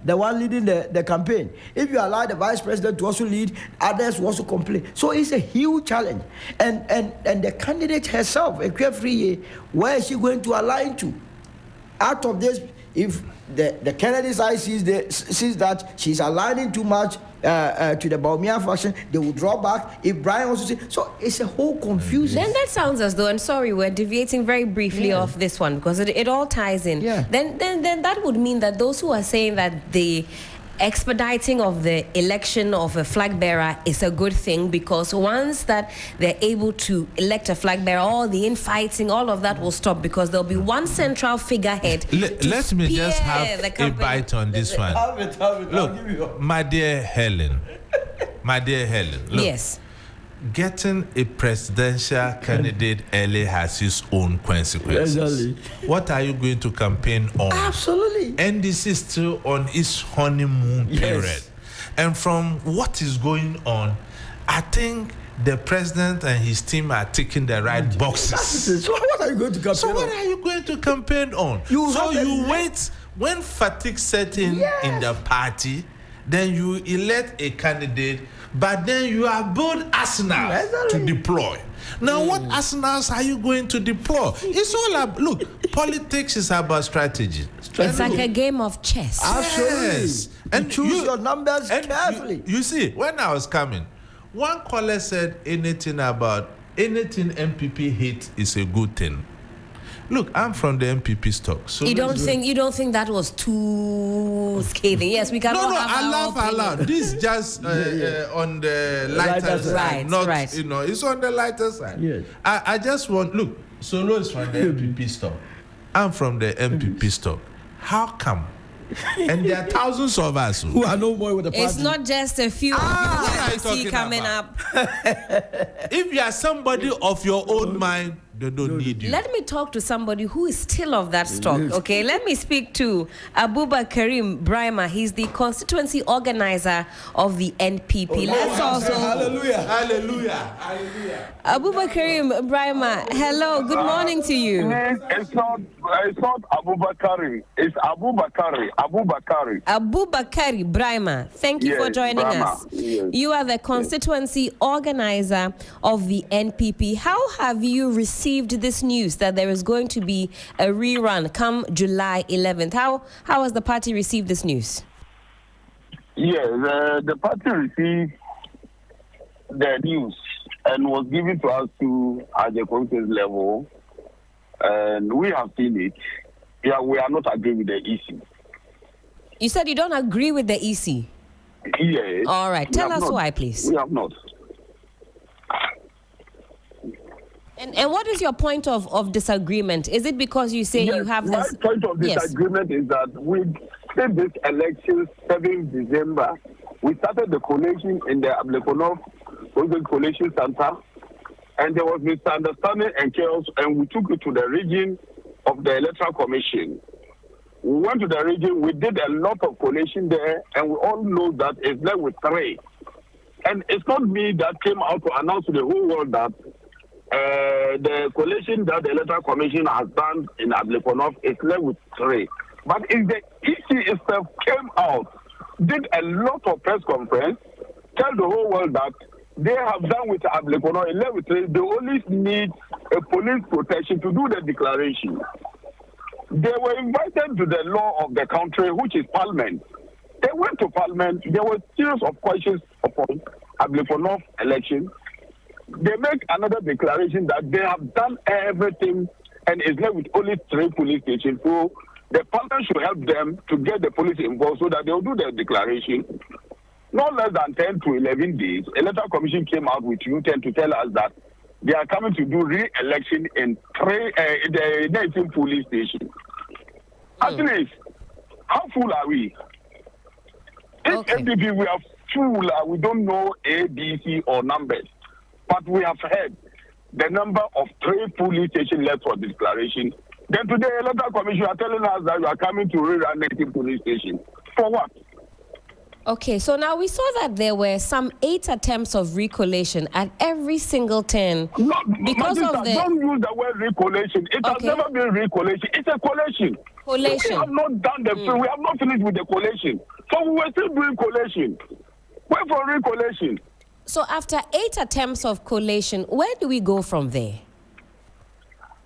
the one leading the campaign? If you allow the vice president to also lead, others will also complain. So it's a huge challenge. And the candidate herself, Ekwefriye, where is she going to align to? Out of this, if the Kennedy side sees that she's aligning too much to the Baumia faction, they will draw back. If Brian also says, so it's a whole confusion. Then that sounds as though, and sorry, we're deviating very briefly off this one because it all ties in. Yeah. Then that would mean that those who are saying that the expediting of the election of a flag bearer is a good thing because once that they're able to elect a flag bearer, all the infighting, all of that will stop because there'll be one central figurehead. Let me just have the a bite on this one. Have it. Look, my dear Helen, look, Yes. getting a presidential candidate early has its own consequences. Exactly. What are you going to campaign on? Absolutely. NDC is still on its honeymoon period. And from what is going on, I think the president and his team are ticking the right boxes. So what are you going to campaign So what on? are you going to campaign on? You wait when fatigue sets in the party, then you elect a candidate, but then you have built arsenals to deploy. Now, what arsenals are you going to deploy? It's all about, look, politics is about strategy. It's like a game of chess. Absolutely. Yes. And choose your numbers carefully. You see, when I was coming, one caller said anything MPP hate is a good thing. Look, I'm from the MPP stock. So you don't think that was too scathing? Yes, we can. No, I laugh aloud. This is just on the lighter side, not you know. It's on the lighter side. Yes. I just want look. Solo is from the MPP stock. I'm from the MPP stock. How come? And there are thousands of us Who are no more with the party. It's not just a few what are that you you see talking coming about? up. If you are somebody of your own mind, they don't need you. Let me talk to somebody who is still of that stock, okay? Let me speak to Abubakar Brahma. He's the constituency organizer of the NPP. Let's also... Hallelujah. Abubakar Brahma, hello, good morning to you. It's not Abubakari. It's Abubakari. Abubakar Brahma, thank you for joining us. Yes. You are the constituency organizer of the NPP. How have you received this news that there is going to be a rerun come July 11th? How has the party received this news? Yes, the party received the news and was given to us at the conference level, and we have seen it. Yeah, we are not agreeing with the EC. You said you don't agree with the EC? Yes. All right, tell us why, please. We have not. And what is your point of disagreement? Is it because you say you have this... My point of disagreement is that we did this election 7th December. We started the collation in the Ablekuma Collation Center, and there was misunderstanding and chaos, and we took it to the region of the Electoral Commission. We went to the region, we did a lot of collation there, and we all know that it's left with 3. And it's not me that came out to announce to the whole world that the collation that the Electoral Commission has done in Ablekuma is left with 3. But if the EC itself came out, did a lot of press conference, tell the whole world that they have done with Ablekuma 11 with 3, they only need a police protection to do the declaration. They were invited to the law of the country, which is Parliament. They went to Parliament. There were series of questions upon Ablekuma election. They make another declaration that they have done everything and is left with only 3 police stations. So the parliament should help them to get the police involved so that they will do their declaration. Not less than 10 to 11 days, Electoral Commission came out with U10 to tell us that they are coming to do re-election in the 19 police stations. At least, how full are we? If MPP, we are full, we don't know A, B, C or numbers. But we have heard the number of 3 police stations left for declaration. Then today, Electoral Commission are telling us that you are coming to rerun 19 police stations. For what? Okay, so now we saw that there were some 8 attempts of recollation at every single turn. No, because of the... Don't use the word recollation. It has never been recollation. It's a collation. Collation. We have not done the we have not finished with the collation. So we were still doing collation. Wait for recollation. So after 8 attempts of collation, where do we go from there?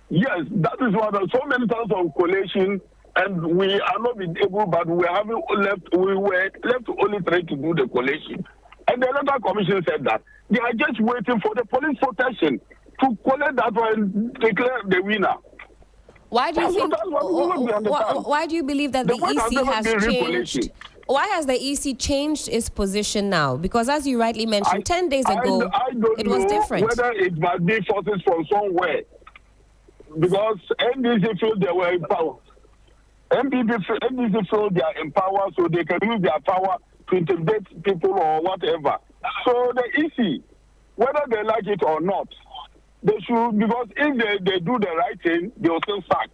Yes, that is what so many times of collation. And we are not being able, but we were left only trying to do the collation. And the Electoral Commission said that they are just waiting for the police protection to collect that one, declare the winner. Why do you think? Why do you believe that the EC has changed? Why has the EC changed its position now? Because as you rightly mentioned, 10 days ago, it was different. Whether it might be forces from somewhere, because NDC feel they were in power. NDC feel they are in power, so they can use their power to intimidate people or whatever. So the EC, whether they like it or not, they should, because if they do the right thing, they will still sack.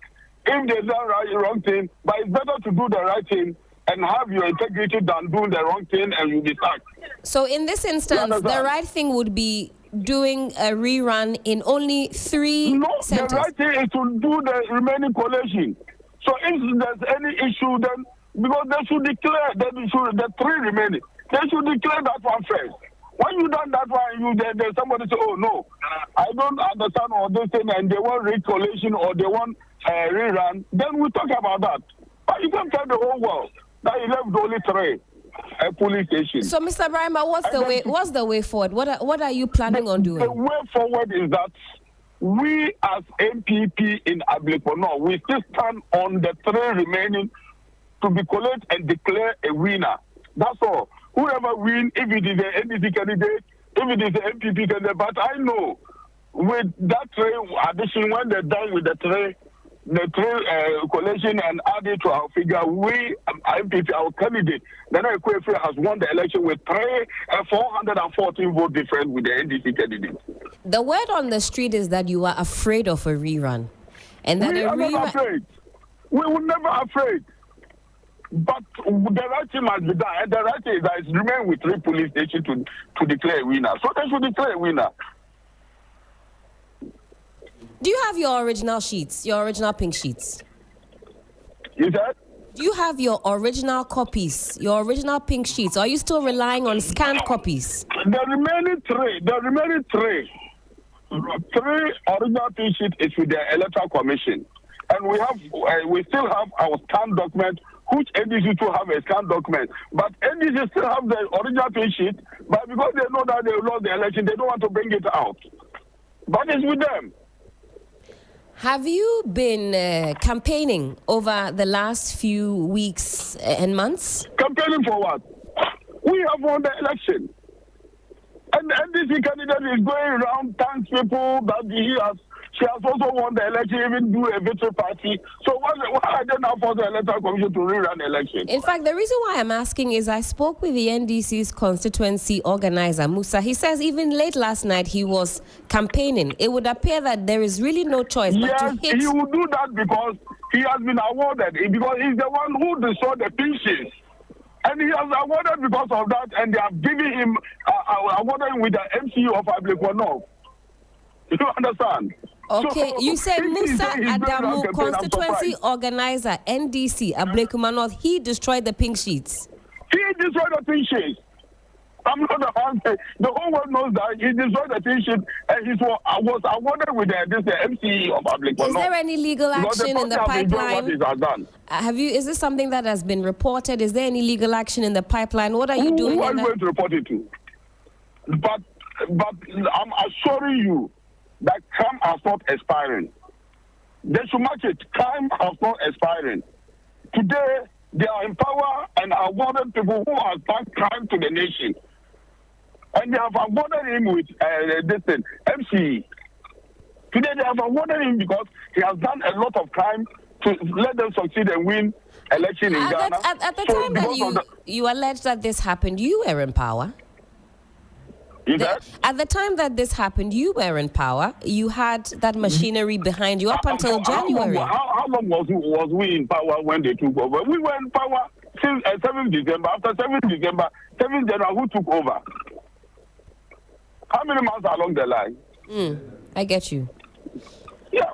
If they do the wrong thing, but it's better to do the right thing and have your integrity than doing the wrong thing and you'll be sacked. So in this instance, the right thing would be doing a rerun in only 3 centers. The right thing is to do the remaining collation. So if there's any issue, then because they should declare the 3 remaining, they should declare that one first. When you done that one, there's somebody say, oh no, I don't understand all this thing, and they want recollation or they want rerun. Then we talk about that. But you can tell the whole world that you left only 3 police stations. So, Mr. Brahma, what's the way forward? What are you planning on doing? The way forward is that we as MPP in Ablekuma, we still stand on the 3 remaining to be collected and declare a winner. That's all. Whoever wins, if it is an NDC candidate, if it is an MPP candidate, but I know with that 3 addition, when they're done with the 3 collation and add it to our figure, we, MPP, our candidate, Nana Ekwefe has won the election with 414 vote difference with the NDC candidate. The word on the street is that you are afraid of a rerun. And that we are not afraid. We were never afraid. But the right thing must be done. And the right thing is that it remain with 3 police stations to declare a winner. So they should declare a winner. Do you have your original sheets, your original pink sheets? Is that? Do you have your original copies, your original pink sheets? Or are you still relying on scanned copies? The remaining 3 original pink sheets is with the Electoral Commission. And we still have our scanned document, which NDC still have a scanned document. But NDC still have the original pink sheet, but because they know that they lost the election, they don't want to bring it out. But it's with them. Have you been campaigning over the last few weeks and months? Campaigning for what? We have won the election. And the NDC candidate is going around thanks people that she has also won the election, even do a victory party. So why are they now for the Electoral Commission to rerun the election? In fact, the reason why I'm asking is I spoke with the NDC's constituency organizer, Musa. He says even late last night he was campaigning. It would appear that there is really no choice but to hit. He will do that because he has been awarded, because he's the one who destroyed the pensions. And he has awarded because of that, and they have given him, awarded him with the MCU of Ablekuma. You understand? Okay, so, you said Musa Adamu, constituency organizer, NDC, Ablekuma North, he destroyed the pink sheets. He destroyed the pink sheets. I'm not the one. The whole world knows that he destroyed the pink sheet and he was awarded with the MCE of Ablekuma. Is there any legal action in the pipeline? Is this something that has been reported? Is there any legal action in the pipeline? What are you doing? Who are you going to report it to? But I'm assuring you that term are not expiring. They should match it. Time has not expiring. Today, they are in power and awarded people who have done crime to the nation. And they have awarded him with this thing, MCE. Today, they have awarded him because he has done a lot of crime to let them succeed and win election in Ghana. At the time that you alleged that this happened, you were in power. At the time that this happened, you were in power. You had that machinery behind you up until January. How long was we in power when they took over? We were in power since 7th December. After 7th December, 7th January, who took over? How many months along the line? I get you. Yeah.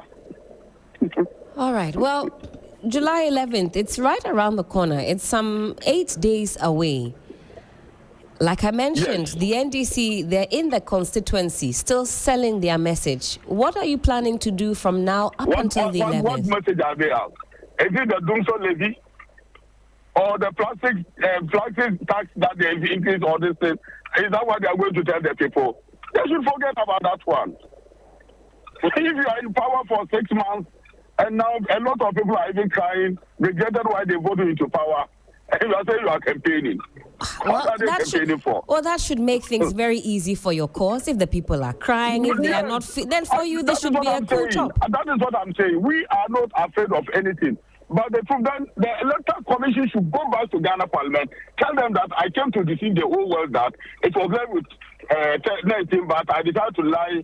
All right. Well, July 11th, it's right around the corner. It's some 8 days away. Like I mentioned, the NDC, they're in the constituency, still selling their message. What are you planning to do from now up until the 11th? What message are they out? Is it the Dumso levy? Or the plastic tax that they've increased all this thing? Is that what they are going to tell the people? They should forget about that one. If you are in power for 6 months, and now a lot of people are even crying, regretted why they voted into power, and you are saying you are campaigning. What are they campaigning for? Well, that should make things very easy for your cause. If the people are crying, if they are not then for you, there should be a cool top. That is what I'm saying. We are not afraid of anything. But the Electoral Commission should go back to Ghana Parliament, tell them that I came to deceive the whole world that it was there with 19, but I decided to lie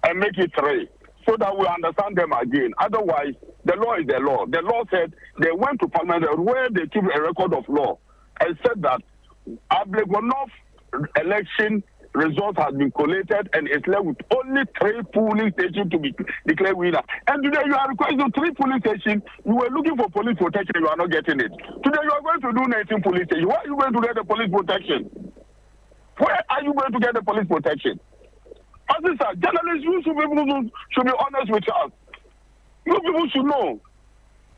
and make it 3, so that we understand them again. Otherwise, the law is the law. The law said they went to Parliament where they keep a record of law and said that Ablekuma election results have been collated and it's left with only 3 polling stations to be declared winner. And today you are requesting 3 polling stations. You were looking for police protection, you are not getting it. Today you are going to do 19 police stations. Where are you going to get the police protection? Where are you going to get the police protection? Officer, journalists, you should be honest with us. You people should know.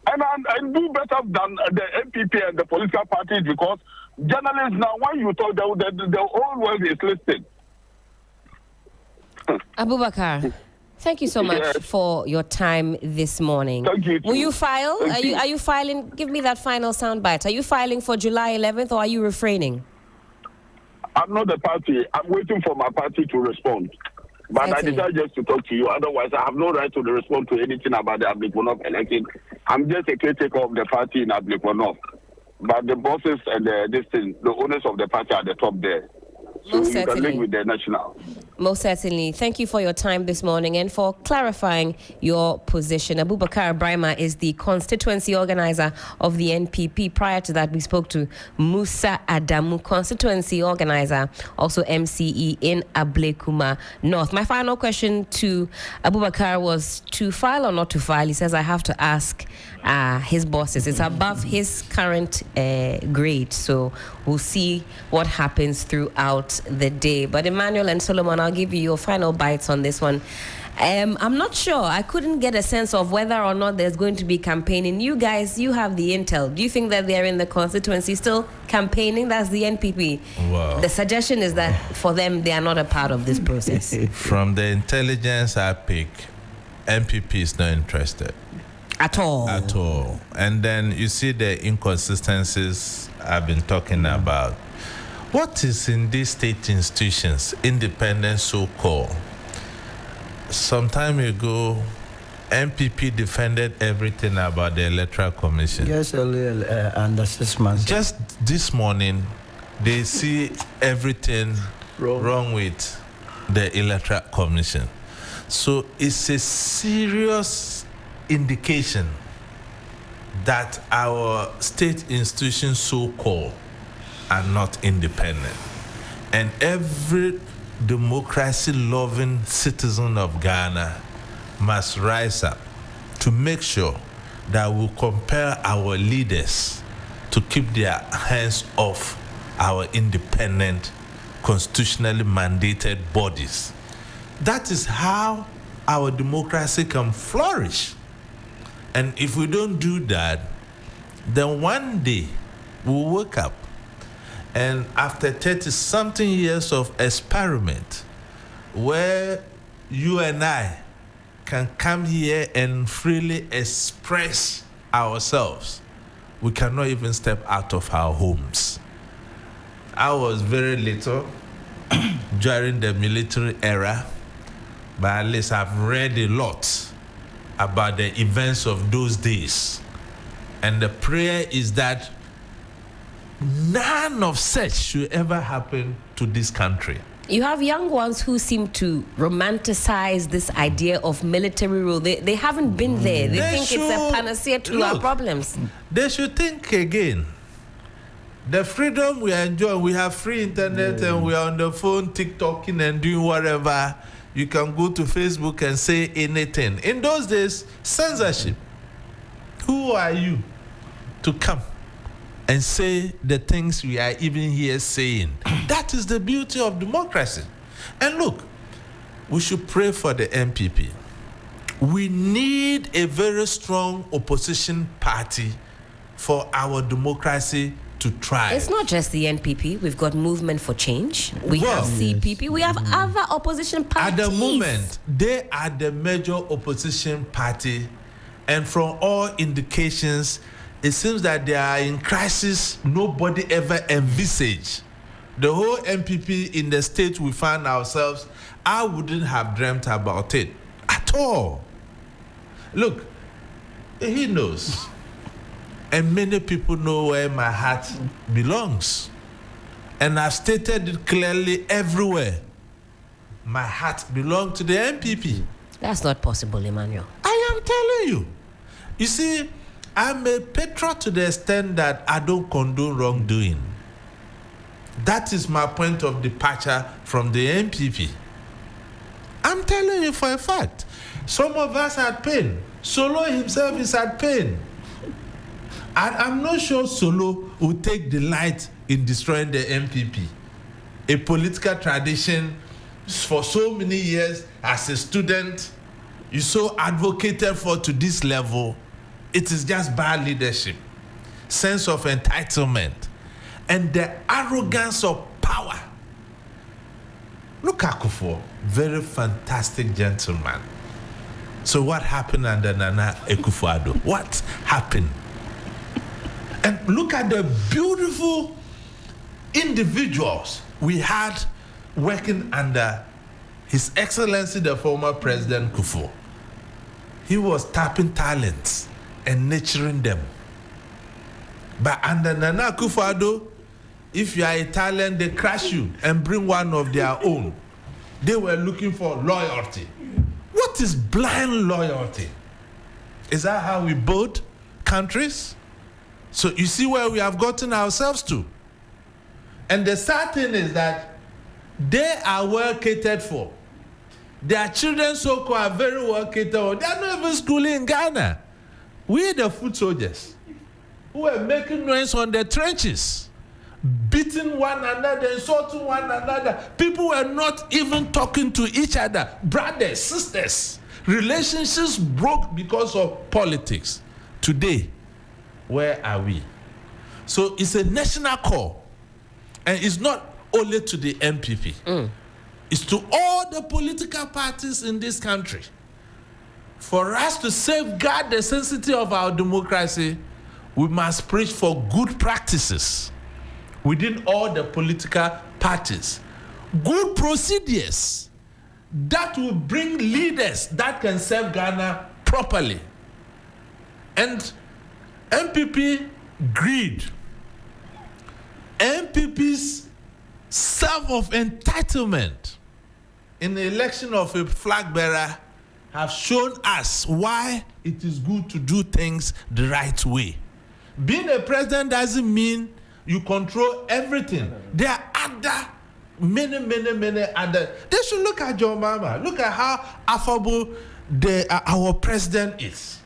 And do better than the MPP and the political parties, because journalists now, when you talk, the whole world is listening. Abubakar, thank you so much for your time this morning. Thank you. Will you file? Are you filing? Give me that final soundbite. Are you filing for July 11th or are you refraining? I'm not the party. I'm waiting for my party to respond. But I decided just to talk to you. Otherwise, I have no right to respond to anything about the Ablekuma election. I'm just a caretaker of the party in Ablekuma. But the bosses and the owners of the party are at the top there. So you can link with the national. Most certainly. Thank you for your time this morning and for clarifying your position. Abubakar Brima is the constituency organizer of the NPP. Prior to that, we spoke to Musa Adamu, constituency organizer, also MCE in Ablekuma North. My final question to Abubakar was to file or not to file. He says, I have to ask his bosses. It's above his current grade. So we'll see what happens throughout the day. But Emmanuel and Solomon, I'll give you your final bites on this one. I'm not sure. I couldn't get a sense of whether or not there's going to be campaigning. You guys, you have the intel. Do you think that they're in the constituency still campaigning? That's the NPP. Wow. The suggestion is that for them, they are not a part of this process. From the intelligence I pick, NPP is not interested. At all. At all. And then you see the inconsistencies I've been talking about. What is in these state institutions, independent so-called? Some time ago, MPP defended everything about the Electoral Commission. Yes, under 6 months. Just this morning, they see everything wrong with the Electoral Commission. So it's a serious indication that our state institutions, so-called, are not independent. And every democracy-loving citizen of Ghana must rise up to make sure that we compel our leaders to keep their hands off our independent, constitutionally mandated bodies. That is how our democracy can flourish. And if we don't do that, then one day we'll wake up and after 30-something years of experiment, where you and I can come here and freely express ourselves, we cannot even step out of our homes. I was very little during the military era, but at least I've read a lot about the events of those days. And the prayer is that none of such should ever happen to this country. You have young ones who seem to romanticize this idea of military rule. They haven't been there. They think it's a panacea to our problems. They should think again. The freedom we enjoy, we have free internet and we are on the phone, TikToking and doing whatever. You can go to Facebook and say anything. In those days, censorship. Who are you to come and say the things we are even here saying? That is the beauty of democracy. And look, we should pray for the MPP. We need a very strong opposition party for our democracy to thrive. It's not just the NPP. We've got Movement for Change. We have CPP. We have other opposition parties. At the moment, they are the major opposition party. And from all indications, it seems that they are in crisis nobody ever envisaged. The whole MPP in the state we find ourselves, I wouldn't have dreamt about it at all. Look, he knows. And many people know where my heart belongs. And I've stated it clearly everywhere. My heart belongs to the MPP. That's not possible, Emmanuel. I am telling you. You see, I'm a patriot to the extent that I don't condone wrongdoing. That is my point of departure from the MPP. I'm telling you for a fact. Some of us are at pain. Solo himself is at pain. And I'm not sure Solo will take delight in destroying the MPP. A political tradition for so many years as a student, you so advocated for to this level. It is just bad leadership, sense of entitlement, and the arrogance of power. Look at Kufuor, very fantastic gentleman. So what happened under Nana Akufo-Addo? What happened? And look at the beautiful individuals we had working under His Excellency, the former President Kufuor. He was tapping talents and nurturing them. But under Nana Akufo-Addo, if you are Italian, they crush you and bring one of their own. They were looking for loyalty. What is blind loyalty? Is that how we build countries? So you see where we have gotten ourselves to. And the sad thing is that they are well catered for. Their children so-called are very well catered for. They are not even schooling in Ghana. We the foot soldiers who were making noise on the trenches, beating one another, insulting one another. People were not even talking to each other. Brothers, sisters. Relationships broke because of politics. Today, where are we? So it's a national call. And it's not only to the MPP. It's to all the political parties in this country. For us to safeguard the sanctity of our democracy, we must preach for good practices within all the political parties. Good procedures that will bring leaders that can serve Ghana properly. And MPP greed, MPP's self of entitlement in the election of a flag bearer have shown us why it is good to do things the right way. Being a president doesn't mean you control everything. There are other, many other. They should look at John Mahama. Look at how affable our president is.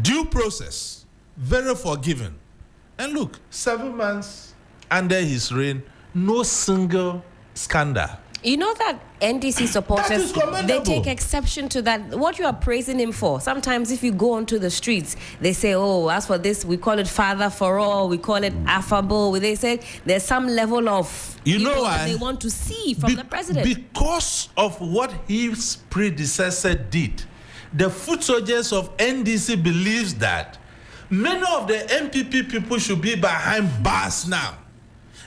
Due process, very forgiving. And look, 7 months under his reign, no single scandal. You know that NDC supporters, they take exception to that. What you are praising him for, sometimes if you go onto the streets, they say, oh, as for this, we call it father for all, we call it affable. They say there's some level of, you know that they want to see from the president. Because of what his predecessor did, the foot soldiers of NDC believes that many of the MPP people should be behind bars now.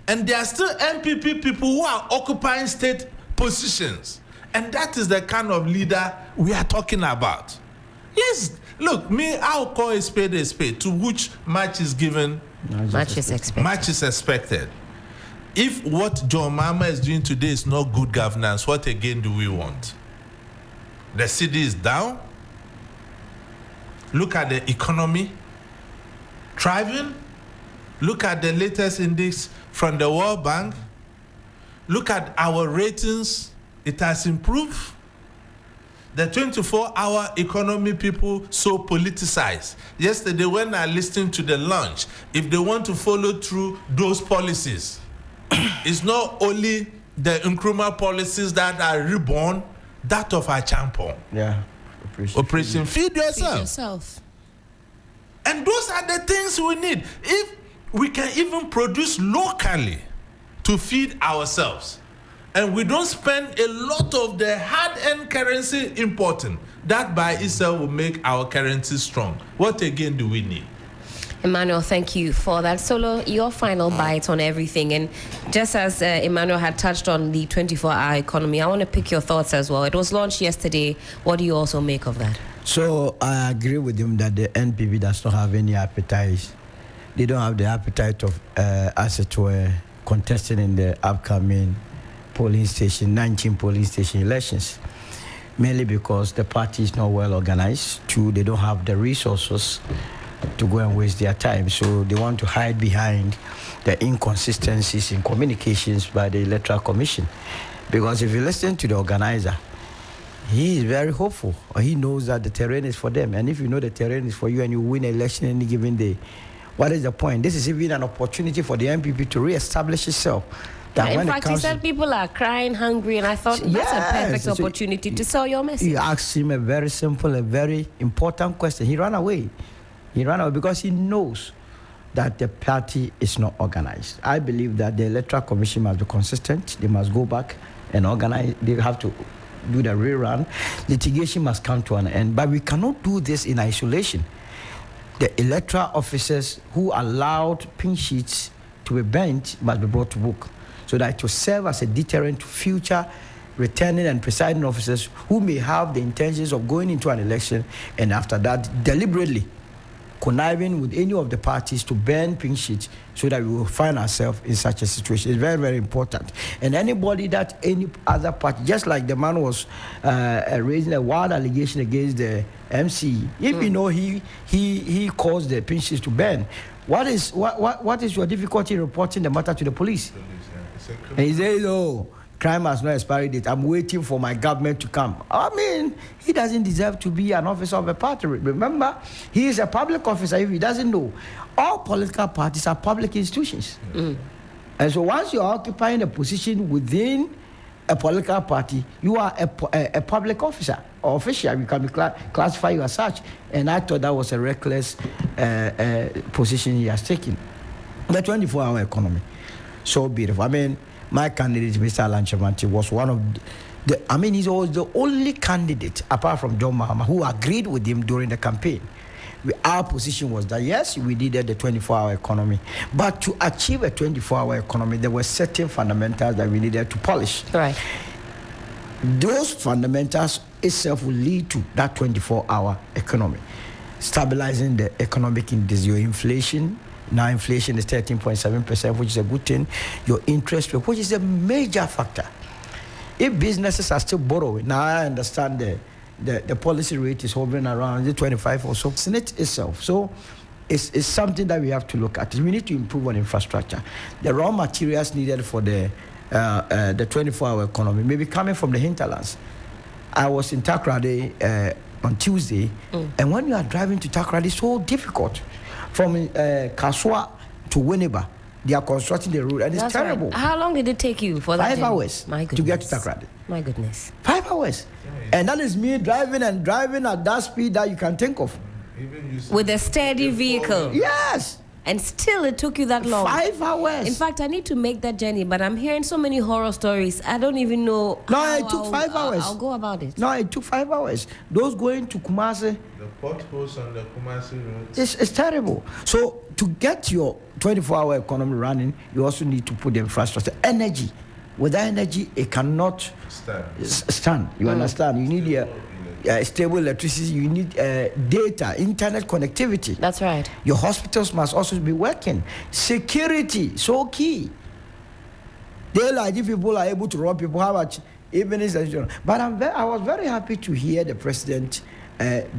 And there are still MPP people who are occupying state positions. And that is the kind of leader we are talking about. Yes, look, I'll call a spade, to which much is given, much is expected. Much is expected. If what John Mama is doing today is not good governance, what again do we want? The city is down. Look at the economy thriving. Look at the latest index from the World Bank. Look at our ratings. It has improved. The 24-hour economy people so politicized. Yesterday, when I listened to the launch, if they want to follow through those policies, it's not only the Nkrumah policies that are reborn, that of our champion. Yeah. Operation Feed Yourself. Feed yourself. And those are the things we need. If we can even produce locally to feed ourselves, and we don't spend a lot of the hard-earned currency importing, that by itself will make our currency strong. What again do we need? Emmanuel, thank you for that. Solo, your final bite on everything. And just as Emmanuel had touched on the 24-hour economy, I want to pick your thoughts as well. It was launched yesterday. What do you also make of that? So I agree with him that the NPP does not have any appetite. They don't have the appetite of, as it were, contesting in the upcoming 19 polling station elections, mainly because the party is not well organized. Two, they don't have the resources to go and waste their time. So they want to hide behind the inconsistencies in communications by the Electoral Commission. Because if you listen to the organizer, he is very hopeful. He knows that the terrain is for them. And if you know the terrain is for you and you win an election any given day, what is the point? This is even an opportunity for the NPP to re-establish itself. That in fact, he said people are crying, hungry, and I thought that's a perfect opportunity to sell your message. You asked him a very simple, a very important question. He ran away. He ran away because he knows that the party is not organized. I believe that the Electoral Commission must be consistent. They must go back and organize. They have to do the rerun. Litigation must come to an end. But we cannot do this in isolation. The electoral officers who allowed pink sheets to be bent must be brought to book, so that it will serve as a deterrent to future returning and presiding officers who may have the intentions of going into an election and after that deliberately conniving with any of the parties to burn pink sheets, so that we will find ourselves in such a situation. It's very, very important. And anybody that any other party, just like the man was raising a wild allegation against the MC, if you know he caused the pink sheets to burn, what is your difficulty reporting the matter to the police? And he says, oh, crime has no expiry date. I'm waiting for my government to come. I mean, he doesn't deserve to be an officer of a party. Remember, he is a public officer. If he doesn't know, all political parties are public institutions. And so once you are occupying a position within a political party, you are a public officer or official. You can be classify you as such. And I thought that was a reckless position he has taken. The 24-hour economy, so beautiful. I mean, my candidate, Mr. Alan Chamanti, was one of he was the only candidate, apart from John Mahama, who agreed with him during the campaign. Our position was that, yes, we needed the 24-hour economy, but to achieve a 24-hour economy, there were certain fundamentals that we needed to polish. Right. Those fundamentals itself will lead to that 24-hour economy. Stabilizing the economic index, your inflation. Now inflation is 13.7%, which is a good thing. Your interest rate, which is a major factor. If businesses are still borrowing, now I understand the policy rate is hovering around the 25 or so. It's it itself. So it's something that we have to look at. We need to improve on infrastructure. The raw materials needed for the 24-hour economy may be coming from the hinterlands. I was in Takoradi on Tuesday, and when you are driving to Takoradi, it's so difficult. From Kaswa to Winneba, They are constructing the road, and it's That's terrible. right. How long did it take you for that? 5 hours My to get to goodness. Takrady. My goodness. 5 hours. And that is me driving at that speed that you can think of. With a steady vehicle. Yes. And still it took you that long. 5 hours. In fact, I need to make that journey, but I'm hearing so many horror stories. I don't even know. No, how it took 5 hours. I'll go about it. No, it took 5 hours. Those going to Kumasi, The potholes on the Kumasi road. it's terrible. So to get your 24-hour economy running, you also need to put the infrastructure, energy. Without energy, it cannot stand. You understand? You need stable electricity. You need data, internet connectivity. That's right. Your hospitals must also be working. Security, so key. Daylight, if people are able to rob people, how much? Even but I was very happy to hear the president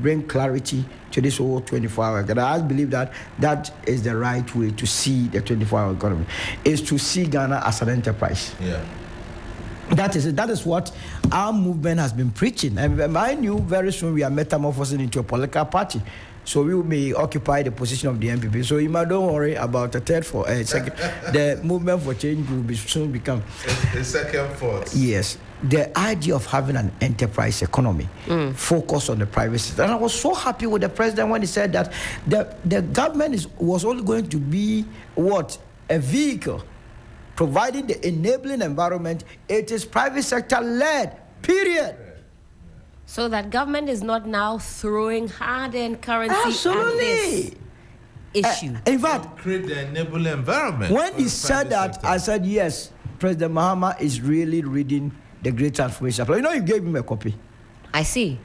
bring clarity to this whole 24-hour. And I believe that is the right way to see the 24-hour economy, is to see Ghana as an enterprise. Yeah. That is it. That is what our movement has been preaching. And I knew very soon we are metamorphosing into a political party. So we may occupy the position of the MPP. So you might don't worry about the second. The movement for change will soon become the second fourth. Yes. The idea of having an enterprise economy, focus on the private sector. And I was so happy with the president when he said that the government was only going to be a vehicle providing the enabling environment. It is private sector led, period. So that government is not now throwing hard-earned currency Absolutely. at this issue. In fact, Create the enabling environment. when he said that, sector. I said, yes, President Mahama is really reading the Great Transformation Plan. You know, you gave him a copy. I see.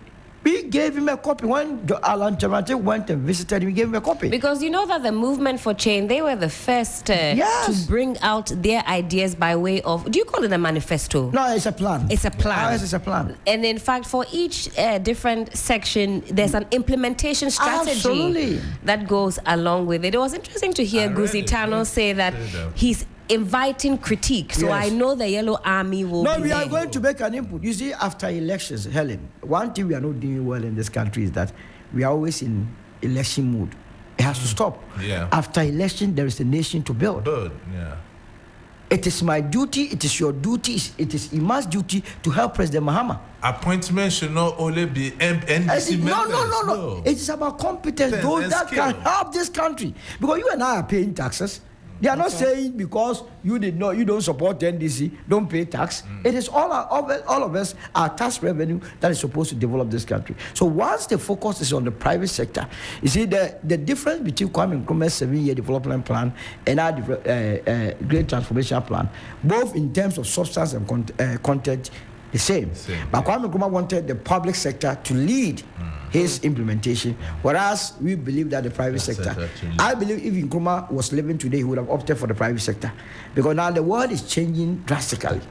We gave him a copy. When Alan Chamate went and visited him, we gave him a copy. Because you know that the movement for change, they were the first Yes. to bring out their ideas by way of, do you call it a manifesto? No, it's a plan. It's a plan. Yes, it's a plan. And in fact, for each different section, there's an implementation strategy Absolutely. that goes along with it. It was interesting to hear I read Gusi it. Tano say that he's inviting critique. So Yes. I know the Yellow Army will No, be we are there. going to make an input. You see, after elections, Helen, one thing we are not doing well in this country is that we are always in election mood. It has to stop. Yeah. After election, there is a nation to build. Good, yeah. It is my duty, it is your duty, it is Ima's duty to help President Mahama. Appointments should not only be NDC members. No. It is about competence, Then, those and that skill. can help this country. Because you and I are paying taxes. They are not saying because you don't support NDC, don't pay tax. It is all of us, our tax revenue that is supposed to develop this country. So once the focus is on the private sector, you see the difference between Kwame Nkrumah's 7-year development plan and our Great Transformation Plan, both in terms of substance and content, the same. But Kwame Nkrumah wanted the public sector to lead his implementation, whereas we believe that the private sector. I believe if Nkrumah was living today, he would have opted for the private sector, because now the world is changing drastically,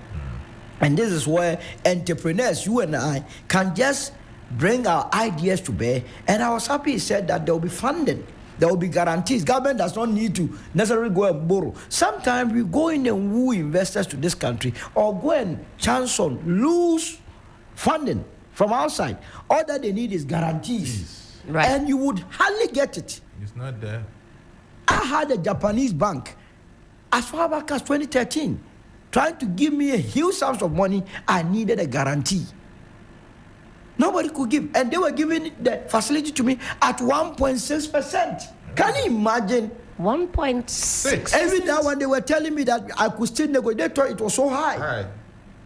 and this is where entrepreneurs, you and I, can just bring our ideas to bear. And I was happy he said that there will be funding. There will be guarantees. Government does not need to necessarily go and borrow. Sometimes we go in and woo investors to this country, or go and chance on loose funding from outside. All that they need is guarantees. Right. And you would hardly get it. It's not there. I had a Japanese bank as far back as 2013 trying to give me a huge sum of money. I needed a guarantee. Nobody could give. And they were giving the facility to me at 1.6%. Can you imagine? 1.6. Every time when they were telling me that I could still negotiate, they thought it was so high. Hi.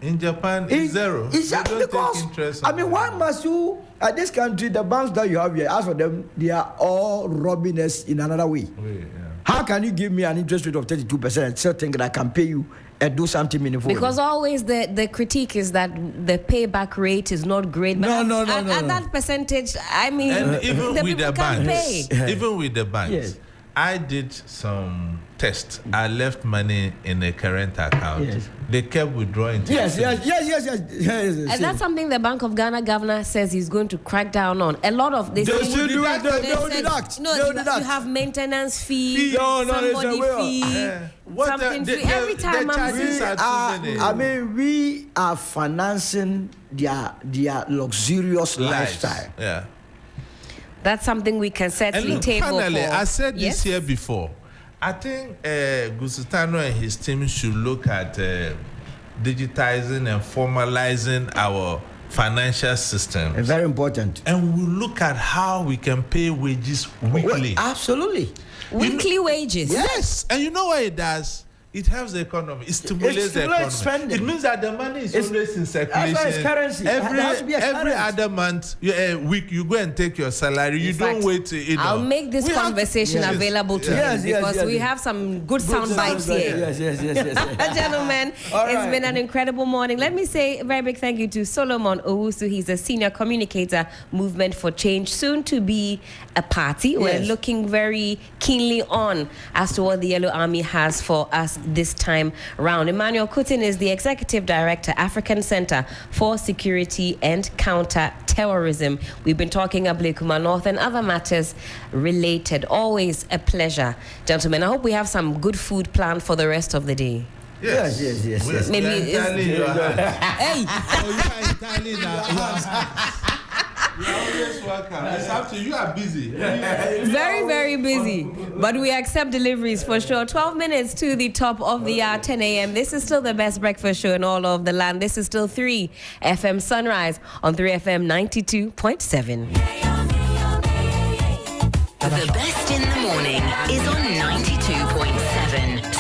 In Japan, it's zero. It's They don't because, take interest I on mean, it. why must you, at this country, the banks that you have here, as for them, they are all robbing us in another way. How can you give me an interest rate of 32% and still think that I can pay you and do something meaningful? Because always the critique is that the payback rate is not great. But No. At that percentage, I mean, And even the with people the can't banks, pay. even with the banks, Yes. I did some tests. I left money in a current account. Yes. They kept withdrawing. Yes. And that's something the Bank of Ghana governor says he's going to crack down on. A lot of this. They still do it. They will said, deduct. No, They will you deduct. have maintenance fee, No, it's a somebody will. fee, What something the- fee. the- Every the time I'm charges seeing, are too many. I mean, we are financing their luxurious Lives. lifestyle. Yeah. that's something we can And certainly look, table finally, for. I said this Yes? here before. I think Gusitano and his team should look at digitizing and formalizing our financial system. Very important. And we will look at how we can pay wages weekly. Well, absolutely. Weekly wages. Yes. And you know what it does? It helps the economy. It stimulates the economy. Spending. It means that the money is always in circulation. That's why it's currency. Every other month, week, you go and take your salary. You don't wait. I'll make this conversation available to him because we have some good sound bites here. Yes. Gentlemen, it's been an incredible morning. Let me say a very big thank you to Solomon Owusu. He's a senior communicator, Movement for Change, soon to be a party. Yes. We're looking very keenly on as to what the Yellow Army has for us this time round. Emmanuel Kutin is the Executive Director, African Center for Security and Counter-Terrorism. We've been talking Ablekuma North and other matters related. Always a pleasure, gentlemen. I hope we have some good food planned for the rest of the day. Yes. Maybe Hey! You are entirely now. You're always welcome. It's up to you. You are busy. very, very busy. But we accept deliveries for sure. 12 minutes to the top of the hour, 10 a.m. This is still the best breakfast show in all of the land. This is still 3 FM Sunrise on 3FM 92.7. The best in the morning is on 92.7.